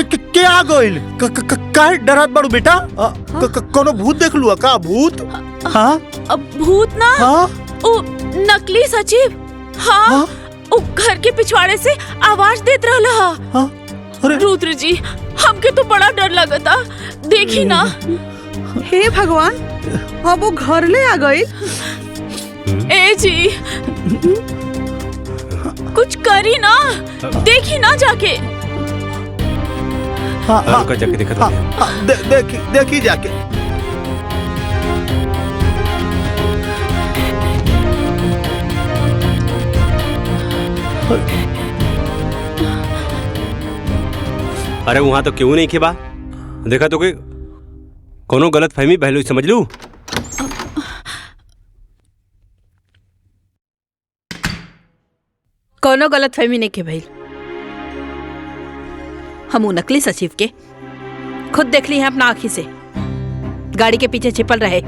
के आ गइल? काहे डरत बाड़ू बेटा? कोनो भूत देख लुआ का? भूत? हाँ अब भूत ना, हाँ वो नकली सचिव। हाँ, वो घर के पिछवाड़े से आवाज देत रहला। हाँ। अरे रुद्र जी, हमके तो बड़ा डर लगता, देखी ना। हे भगवान, अब वो घर ले आ गई। ए जी, कुछ करी ना, देखी ना जाके। हाँ हाँ रुको जाके देखा हाँ, हाँ, देखी जाके। अरे वहां तो क्यों नहीं खेबा? देखा तो कोई कोनो गलत फहमी पहलू समझ लू। कोनो गलत फहमी नहीं के भाई। हम वो नकली सचिव के खुद देख ली हैं अपना आँखी से, गाड़ी के पीछे छिपल रहे।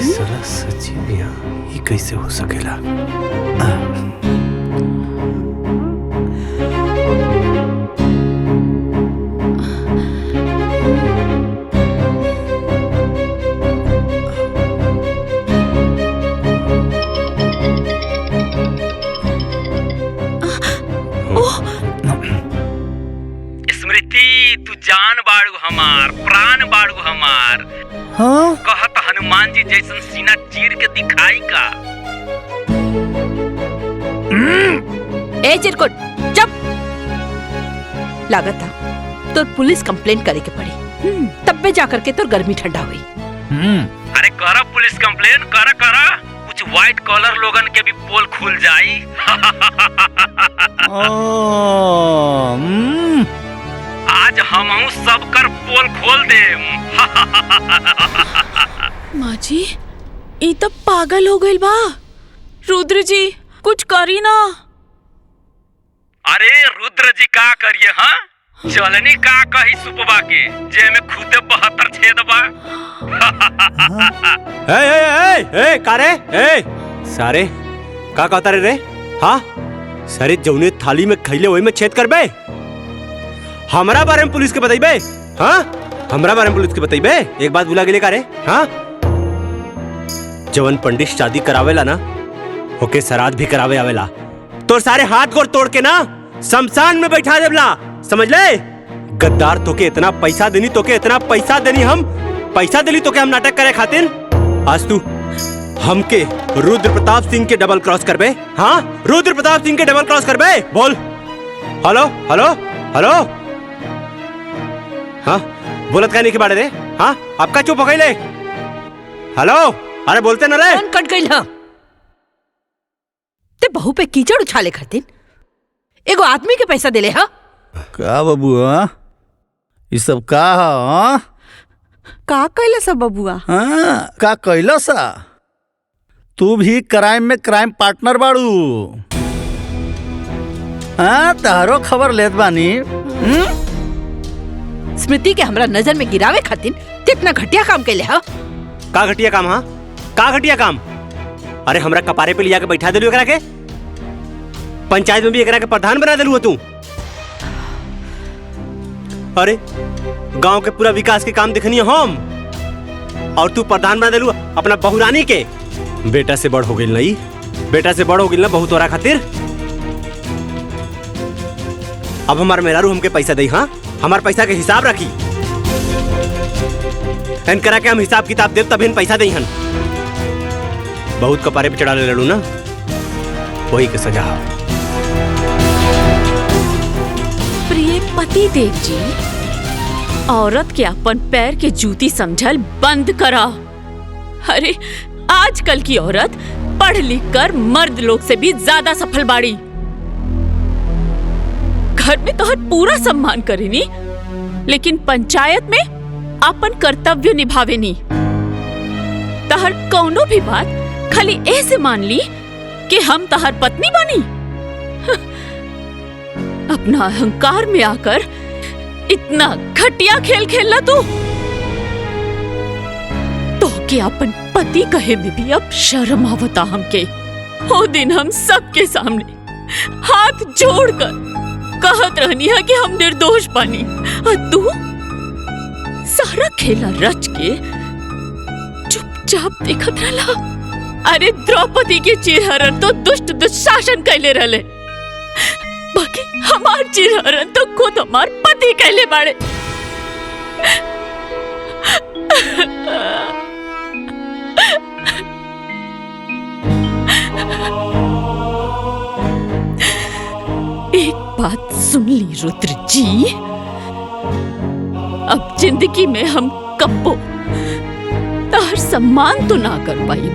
साला सचिव यहाँ ये कैसे हो सकेला? स्मृति, तू जान बाड़ू हमार, प्राण बाड़ू हमार। हाँ कहत हनुमान जी जैसन सीना चीर के दिखाई का। ए चिरकुट, चुप। लागत था तो पुलिस कंप्लेंट करे के पड़ी, तब पे जाकर के तो गर्मी ठंडा हुई। अरे करा पुलिस कंप्लेन, करा कुछ व्हाइट कॉलर लोगन के भी पोल खुल जाई। आज हमहू सब कर पोल खोल देम। माँ जी, ई तो पागल हो गइल बा। रुद्र जी, कुछ करी ना। अरे रुद्र जी का करिए? हाँ, चलनी का कही सुपवा के जे में खुदे 72 छेद बा। ए कारे ए सारे का कहता रे? हाँ सारे जौने थाली में खैले वही में छेद करबे। हमरा बारे में पुलिस के बताइबे? हाँ हमरा बारे में पुलिस के बताइबे? एक बात भुला गेले का रे? हाँ, जवन पंडित शादी करावेला ना, ओके श्राद्ध भी करावे आवेला। तो सारे हाथ गोड़ तोड़ के ना शमशान में बैठा देवला, समझ ले? गद्दार, तोके इतना पैसा देनी, तोके इतना पैसा देनी, हम पैसा देली तोके हम नाटक करे खातिर। आज तू हमके रुद्र प्रताप सिंह के डबल क्रॉस करबे? हाँ, रुद्र प्रताप सिंह के डबल क्रॉस करबे? बोल। Hello hello hello. हाँ बोलत कहने के बारे रे? हाँ आपका चुप हो गई ले? हेलो, अरे बोलते ना रे। कौन कट गई? हाँ ते बहू पे कीचड़ उछाले खातिर एगो आदमी के पैसा देले? हाँ का बबुआ, ये सब का? हाँ का कैला सब बबुआ? हाँ का कैला सा? तू भी क्राइम में क्राइम पार्टनर बाड़ू। हाँ तारो खबर लेत बानी। स्मृति के हमरा नजर में गिरावे खातिर कितना घटिया काम कैले? हाँ का घटिया काम? हाँ का घटिया काम? अरे हमरा कपारे पे लिया के बैठा दिलू एकरा के, पंचायत में भी एकरा के प्रधान बना दिलू तू। अरे गांव के पूरा विकास के काम देखनी हम, और तू प्रधान बना दिलू अपना बहुरानी के। बेटा से बड़ हो गई नहीं, बेटा से बड़ हो गई ना बहुत तोरा खातिर। अब हमार मेहरारू हमके पैसा दे। हाँ हमार पैसा के हिसाब रखी, इन करा के हम हिसाब किताब देव तब इन पैसा दे। हन बहुत कपारे पे चढ़ा ले लड़ू ना, वही के सजा। प्रिय पति देव जी, औरत के अपन पैर के जूती समझल बंद करा। अरे आजकल की औरत पढ़ लिख कर मर्द लोग से भी ज्यादा सफल बाड़ी। घर में तो हर पूरा सम्मान करेनी, लेकिन पंचायत में अपन कर्तव्य निभावेनी। तहर कौनो भी बात खाली ऐसे मान ली कि हम तहर पत्नी बनी। अपना अहंकार में आकर इतना घटिया खेल खेलना तू तो कि अपन पति कहे में भी अब शर्म आवता हमके। वो दिन हम सबके सामने हाथ जोड़कर कहत रहनी है कि हम निर्दोष बानी, और तू सारा खेला रच के चुपचाप देखत रहला। अरे द्रौपदी के चिरहरण तो दुष्ट दुशासन कैले रहले, बाकी हमार चिरहरण तो खुद हमार पति कैले बाड़े। एक बात सुन ली रुद्र जी, अब जिंदगी में हम कब्बो तार सम्मान तो ना कर पाई,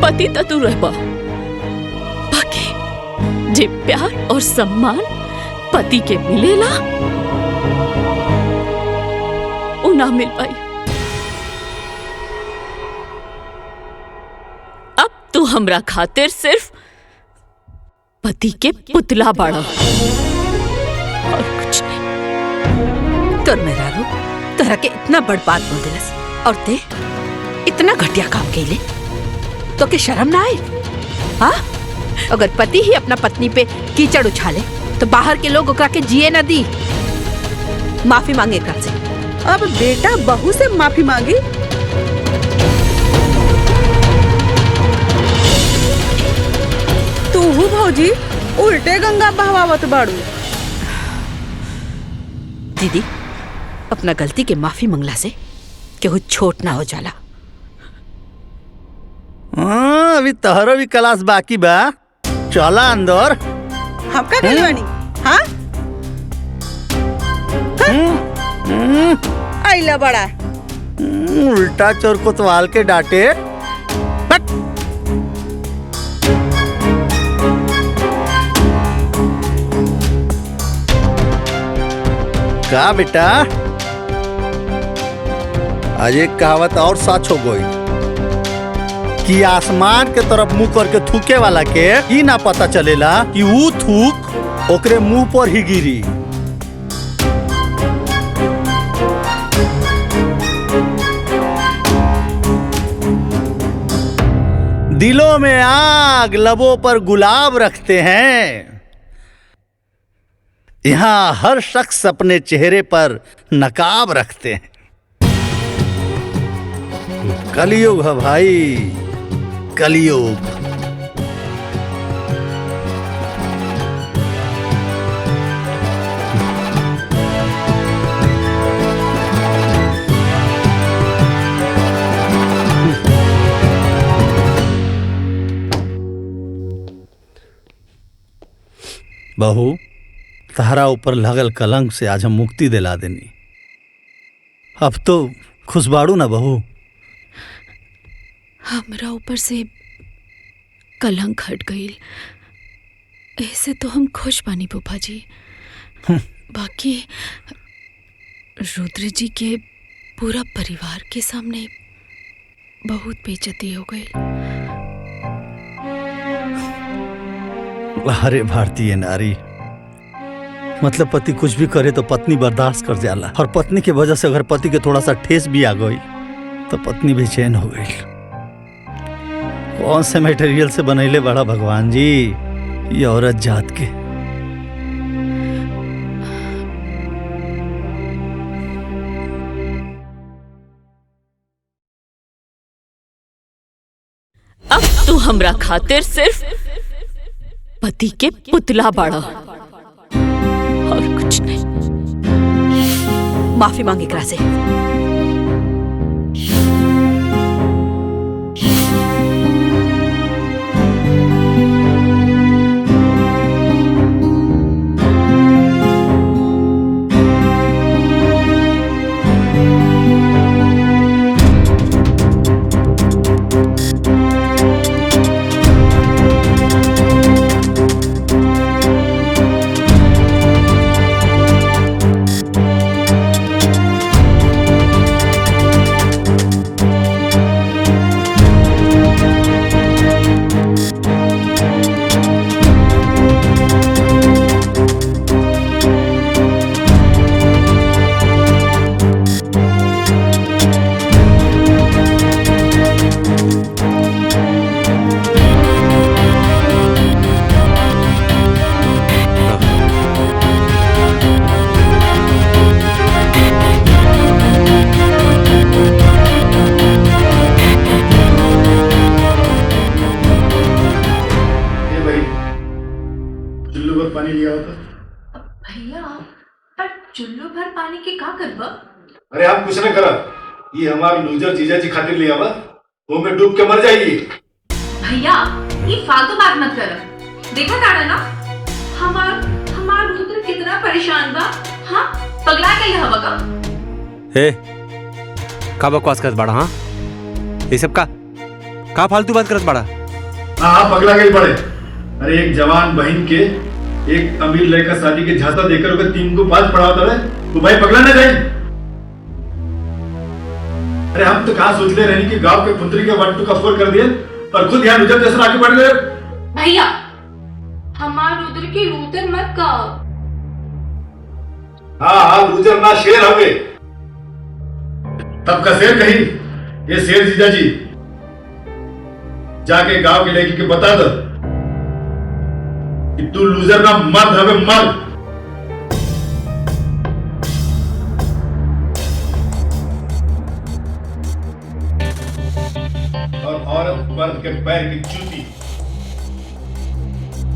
पति तो तू रहबा, बाकी जे प्यार और सम्मान पति के मिलेला वो ना मिल पाई। अब तू हमरा खातिर सिर्फ पति के पुतला बाड़ा और कुछ नहीं। तोर मेहरारू तोहरा के इतना बड़ बात बोल दिलस और ते इतना घटिया काम कैले, तो के शर्म ना आए? हाँ, अगर पति ही अपना पत्नी पे कीचड़ उछाले तो बाहर के लोग ओकरा के जिए न दी। माफी मांगे कर से। अब बेटा बहू से माफी मांगी? तू भौजी उल्टे गंगा बहवावत बाड़ू। दीदी, अपना गलती के माफी मंगला से केहू छोट ना हो जाला। अभी तहरो भी क्लास बाकी बा, चला अंदर। हम का गइल बानी? हाँ? आइला बड़ा उल्टा चोर कोतवाल के डांटे। का बेटा, आज एक कहावत और सच हो गई कि आसमान के तरफ मुंह करके थूके वाला के ई ना पता चलेला कि वो थूक ओकरे मुंह पर ही गिरी। दिलों में आग, लबों पर गुलाब रखते हैं। यहाँ हर शख्स अपने चेहरे पर नकाब रखते हैं। कलयुग है भाई, कलयुग। बहू, तहरा ऊपर लगल कलंक से आज हम मुक्ति दिला देनी। अब तो खुशबाड़ू ना बहू? हमरा ऊपर से कलंक हट गई, ऐसे तो हम खुश बानी फूफा जी। बाकी रुद्र जी के पूरा परिवार के सामने बहुत बेइज्जती हो गई। अरे भारतीय नारी, मतलब पति कुछ भी करे तो पत्नी बर्दाश्त कर जाला, और पत्नी की वजह से अगर पति के थोड़ा सा ठेस भी आ गई तो पत्नी बेचैन हो गई। कौन से मटेरियल से बनैले बड़ा भगवान जी ये औरत जात के। अब तू हमरा खातिर सिर्फ पति के पुतला बाड़ा और कुछ नहीं। माफी मांगे करा से। होता। भैया पर चुल्लू भर पानी के का करबा? अरे हम कुछ न करा, ये हमार लूजर जीजा जी खातिर लिया बा, वो में डूब के मर जाएगी। भैया ये फालतू बात मत कर। देखा ताड़ा ना हमार रुद्र कितना परेशान बा। हाँ पगला के हवा का। हे का बकवास करत बाड़ा? हाँ ये सब का फालतू बात करत बाड़ा? हाँ पगला गई पड़े। अरे एक जवान बहन के एक अमीर लड़का शादी के झांसा देकर ओके 3 को 5 पढ़ाता है, तो भाई पगला ना जाए। अरे हम तो कहाँ सोचते रहे कि गांव के पुत्री के 1 2 का 4 कर दिए और खुद यहाँ रुजर जैसा आगे बढ़ गए। भैया हमार रुद्र की लूतर मत कहो। हाँ लूजर ना शेर हवे। तब का शेर कही, ये शेर जीजा जी जाके गांव के लड़की के बता दो कि तू लूजर ना मर्द हवे, मर्द। और औरत मर्द के पैर की जूती।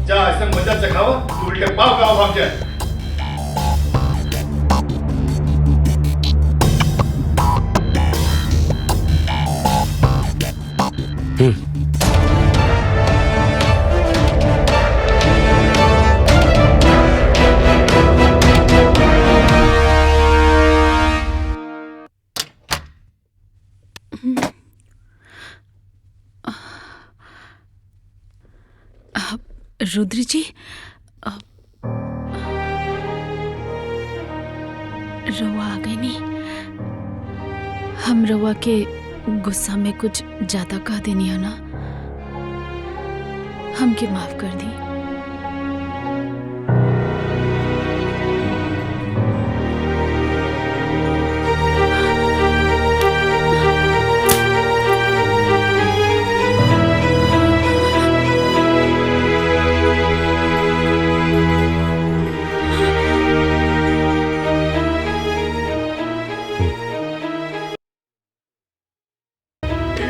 जा ऐसे मजा चखाओ तू उल्टे पाव का भाग जाए। रुद्र जी रवा आ गई नहीं। हम रवा के गुस्सा में कुछ ज्यादा कह देनी है ना, हमके माफ कर दी।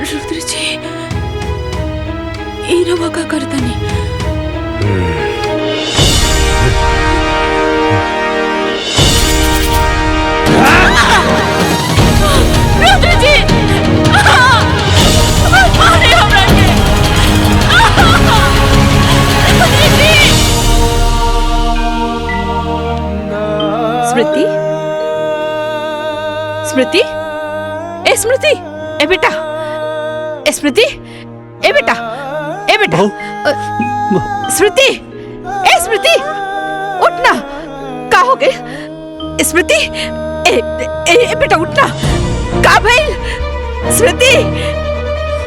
रुद्र जी ई रवा का करता नहीं। रुद्र जी मारे हमरा के। स्मृति, स्मृति, ए स्मृति, ए बेटा, ए स्मृति, ए बेटा, ए बेटा, स्मृति, ए स्मृति, उठना। का हो गए स्मृति? ए बेटा उठना। का भइल स्मृति?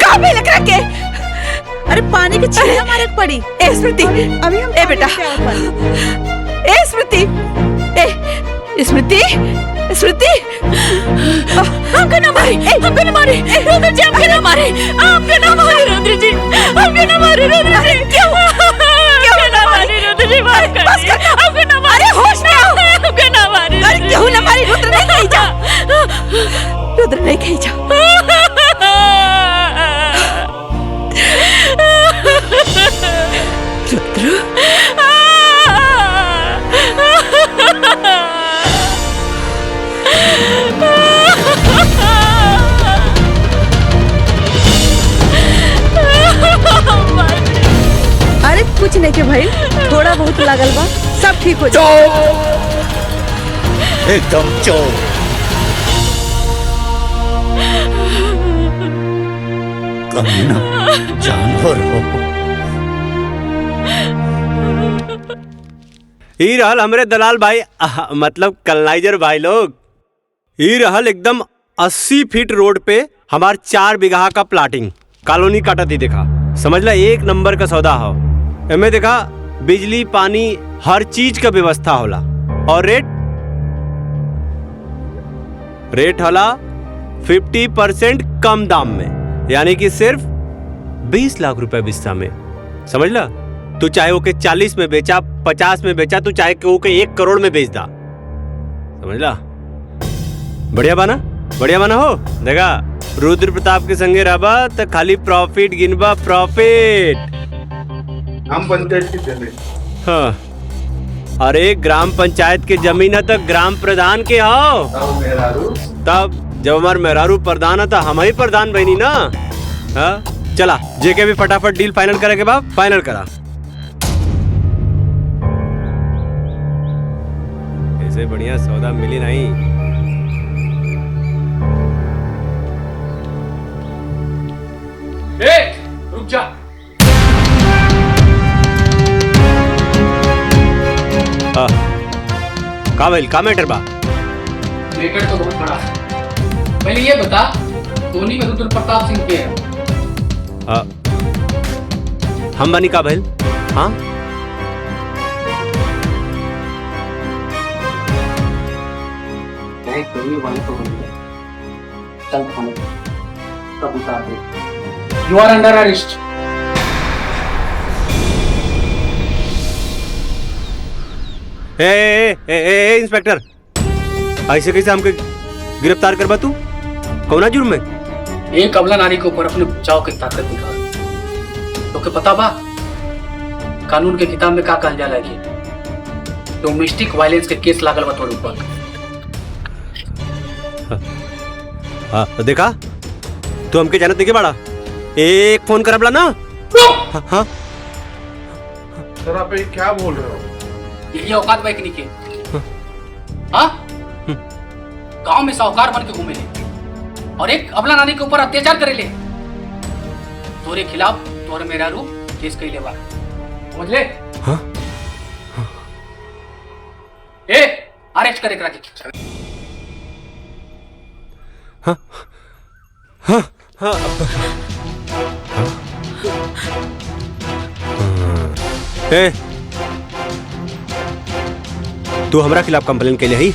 का भइल एकरा के? अरे पानी के छींटे मारे पड़ी। ए स्मृति, अभी हम ए बेटा, ए स्मृति, ए स्मृति, स्मृति, हमको ना मारे, हमको ना मारे, रुद्र जी हमको ना मारे, हमको ना मारे रुद्र जी, हमको ना मारे रुद्र जी। क्यों ना मारे रुद्र जी? माफ कर दे, हमको ना मारे। होश में आओ, हमको ना मारे। अरे क्यों ना मारे? रुद्र नहीं कहीं जा, रुद्र नहीं कहीं जा। रुद्र अरे कुछ नहीं के भाई, थोड़ा बहुत लागल बा, सब ठीक हो जाए। एकदम चोर। कमीना जानवर हो। ई रहल हमरे दलाल भाई, मतलब कलनाइजर भाई लोग। ई रहल एकदम 80 फीट रोड पे हमार 4 बीघा का प्लाटिंग कॉलोनी काटा थी। देखा समझ ला, 1 नंबर का सौदा हो। एमे देखा बिजली पानी हर चीज का व्यवस्था होला। और रेट होला 50% कम दाम में, यानी कि सिर्फ 20 लाख रुपए बिस्सा में। समझ ला, तू चाहे ओके 40 में बेचा, 50 में बेचा, तू चाहे ओके 1 करोड़ में बेच दा। समझ ला, बढ़िया बाना, बढ़िया बाना हो। देखा रुद्र प्रताप के संगे रहबा तो खाली प्रॉफिट गिनबा, प्रॉफिट। हम पंचायत की चले। हाँ अरे ग्राम पंचायत के जमीन है तो ग्राम प्रधान के हो। तब जब हमार मेहरारू प्रधान है तो हम ही प्रधान बनी ना। हाँ चला जेके भी फटाफट डील फाइनल करे के बाद फाइनल करा। ऐसे बढ़िया सौदा मिली नहीं। रुक जा। का भइल का मैटर बा? मैटर तो बहुत बड़ा है। पहले ये बता धोनी में रुद्र प्रताप सिंह के है। हम बनी का भइल? हाँ चल खाने तब उतार दे। You are under arrest. Inspector ऐसे कैसे हमके गिरफ्तार करबा तू? कौना जुर्म में? एक अबला नारी के ऊपर अपने बचाव की ताकत दिखा। तो के पता बा कानून के किताब में का कहल जाला है कि डोमेस्टिक वायलेंस के केस लागल बा तोर ऊपर। देखा तू हमके जानत नहीं के बाड़ा। एक फोन करबला ना। हाँ सर आप ये क्या बोल रहे हो? यही औकात बा एकनी के। हाँ गांव में साहूकार बन के घूमे ले और एक अबला नानी के ऊपर अत्याचार करे ले। तोरे खिलाफ तोर मेरा रूप केस कइले बा समझ ले। हाँ ए अरेस्ट करे करा के। हाँ हाँ हाँ ए तू हमरा खिलाफ कंप्लेन के लिए ही?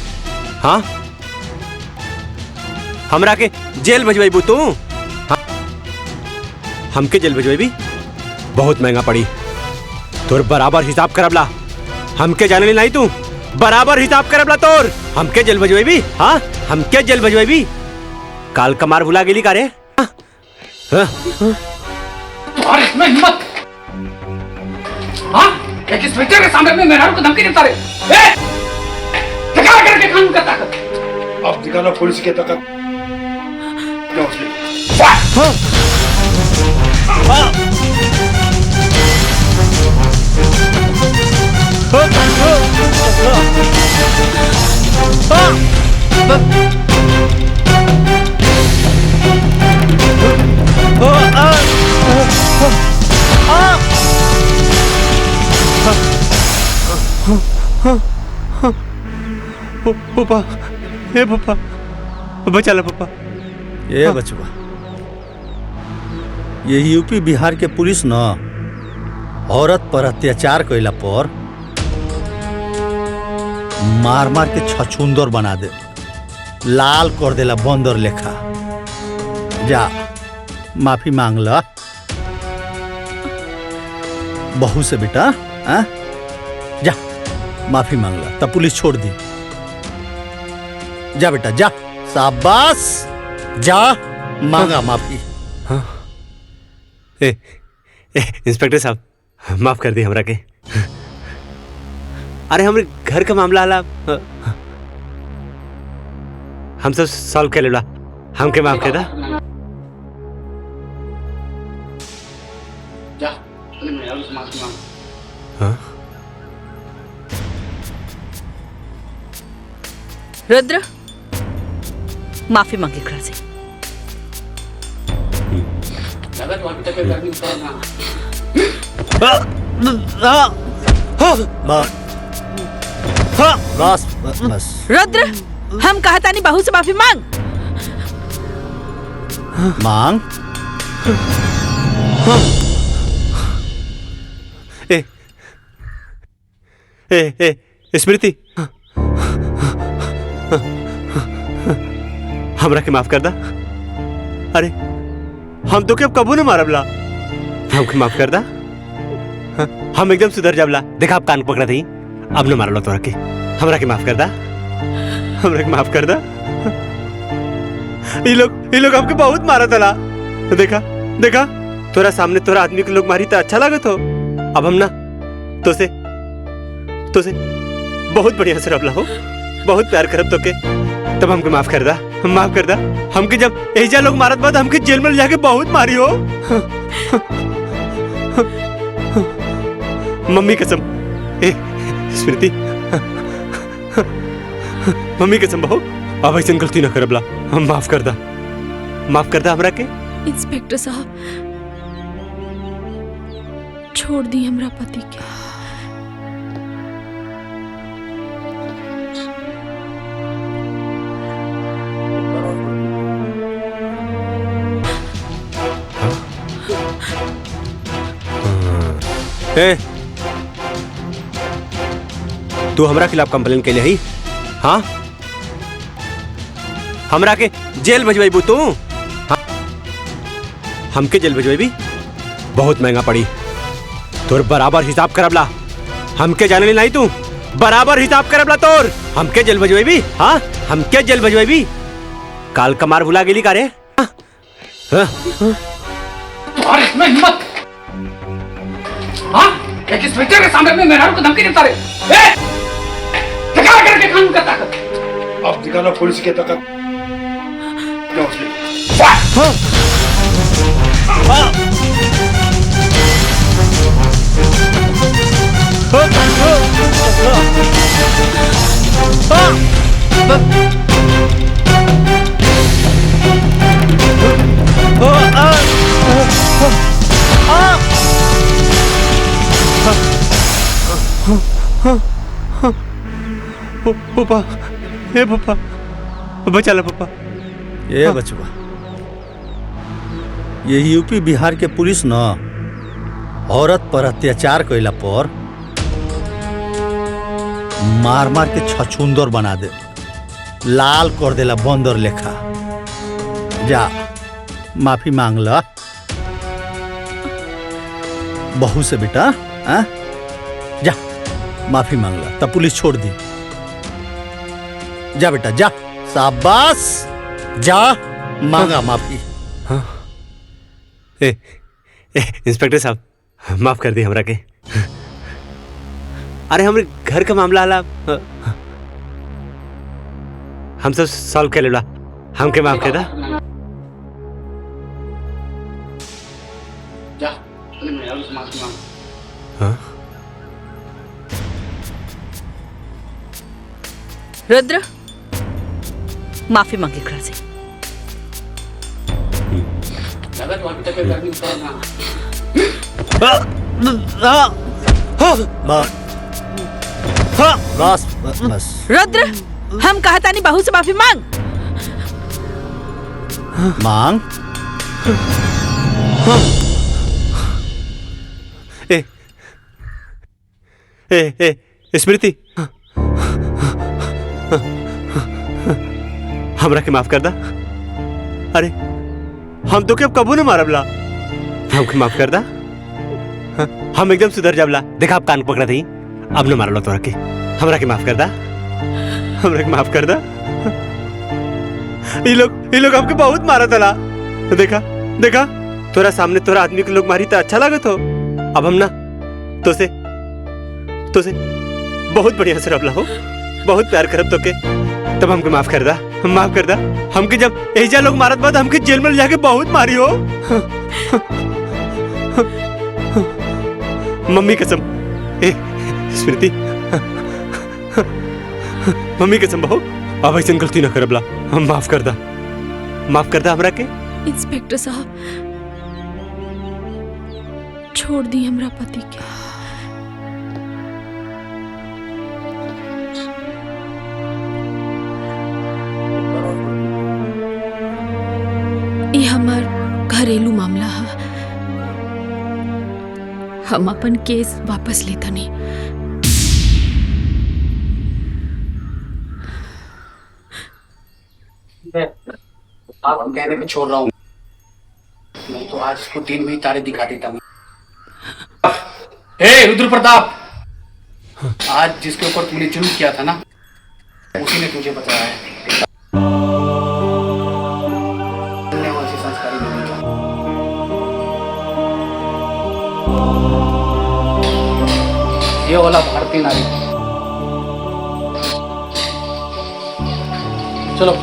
हाँ हमरा के जेल भेजवाई तू? हाँ? हमके जेल भेजवाई बहुत महंगा पड़ी। तोर बराबर हिसाब करबला। हमके जाने नहीं तू बराबर हिसाब करबला तोर। हमके जेल भेजवाई। हाँ हमके जेल भेजवाई। काल कमार भुला गेली का रे? और इसमें हिम्मत। हाँ एक इंस्पेक्टर के सामने में मेहरारू को धमकी देता रहे। दिखा करके कानून का ताकत। अब दिखाना पुलिस की ताकत। पापा हे पापा बचा ला पापा। ये बचवा ये यूपी बिहार के पुलिस न औरत पर अत्याचार कइला पर मार मार के छछुंदर बना दे, लाल कर देला बंदर लेखा। जा माफी मांग ला बहू से बेटा। हाँ जा माफी मांग ला तब पुलिस छोड़ दी। जा बेटा जा शाबाश जा मांगा माफी। हाँ इंस्पेक्टर साहब माफ कर दी हमरा के। अरे हमरे घर का मामला आला हम सब सॉल्व कर लेला। हमके माफ कर दा। जा मेहरारू से माफी मांग। हाँ रुद्र माफी मांग एकरा से। लगा तो अभी तक गर्मी उतर ना। बस बस रुद्र हम कहता नहीं बहू से माफी मांग। मांग। स्मृति हमरा के माफ कर दा। अरे हम तो अब कबू न मारबला। हमके माफ कर दा। हम एकदम सुधर जाबला। देखा आप कान पकड़ा थी अब न मारलो तोरा के। हमरा के माफ कर दा। हमरा के माफ कर दा। ये लोग हमके बहुत मारा तला। देखा देखा तोरा सामने तोरा आदमी के लोग मारी तो अच्छा लागत हो। अब हम ना तो से बहुत बढ़िया से रबला हो, बहुत प्यार करब तो के। तब हमके माफ कर दा, माफ कर दा। हमके जब एजा लोग मारत बाद हमके जेल में ले जाके बहुत मारी हो। मम्मी कसम, ए स्मृति, मम्मी कसम बहू, अब ऐसे गलती ना करबला, माफ कर दा, माफ कर दा हमरा के। इंस्पेक्टर साहब, छोड़ दी हमरा पति के। ए, तू हमरा खिलाफ कंप्लेन के लिए ही? हाँ, हमरा के जेल भेजवाई तू? हाँ? हमके जेल भेजवाई बहुत महंगा पड़ी। तोर बराबर हिसाब करबला, हमके जाने नहीं तू बराबर हिसाब करबला तोर। हमके जेल भेजवाई? हाँ, हमके जेल भेजवाई? काल कमार भुला गेली का रे? और इसमें हिम्मत, हाँ? एक इंस्पेक्टर के सामने में मेहरारू को धमकी देता रहे। ए! दिखा करके कानून का ताकत। अब दिखाना पुलिस की ताकत। पापा, हे पापा, बचा ला पापा। ए बचवा, ये यूपी बिहार के पुलिस न औरत पर अत्याचार कैला पर मार मार के छछुंदर बना दे, लाल कर देला बंदर लेखा। जा माफी मांग ला बहू से बेटा। आ? जा माफी मांग ला, तब पुलिस छोड़ दी। जा बेटा जा, शाबाश, जा मांगा माफी। हाँ। इंस्पेक्टर साहब, माफ कर दी हमरा के। अरे हमरे घर का मामला आला, हम सब सॉल्व कर लेला, हमके माफ कर दा। जा, मेहरारू से माफी मांग। हाँ? रुद्र, माफी मांग एकरा से। लगा तो अभी तक गर्मी उतर ना। बस बस। रुद्र, हम कहता नहीं बहू से माफी मांग। मांग। स्मृति, हमरा के माफ कर दा। अरे हम तो के अब कबू न मारबला, हमके माफ कर दा। हम एकदम सुधर जाबला। देखा आप कान पकड़ा थी, अब न मारलो तोरा के। हमरा के माफ कर दा, हमरा के माफ कर दा। ये लोग हमके बहुत मारा तला। देखा देखा, तोरा सामने तोरा आदमी के लोग मारी तो अच्छा लागत हो। अब हम ना तो से बहुत बढ़िया से रबला हो, बहुत प्यार करब तो के। तब हमके माफ कर दा, माफ कर दा। हमके जब एजा लोग मारत बाद हमके जेल में ले जाके बहुत मारी हो। मम्मी कसम, स्मृति, मम्मी कसम बहू, अब ऐसे गलती ना करबला, माफ कर दा, माफ कर दा हमरा के। इंस्पेक्टर साहब, छोड़ दी हमरा पति के। ये हमार घरेलू मामला है, हम अपन केस वापस लेता नहीं। आप हम कहने पे छोड़ रहा हूँ, नहीं तो आज इसको दिन में ही तारे दिखा देता हूँ। हे रुद्र प्रताप, आज जिसके ऊपर तूने जुल्म किया था ना, उसी ने तुझे बताया है। संस्कारी नहीं था। ये वाला भारतीय नारी चलो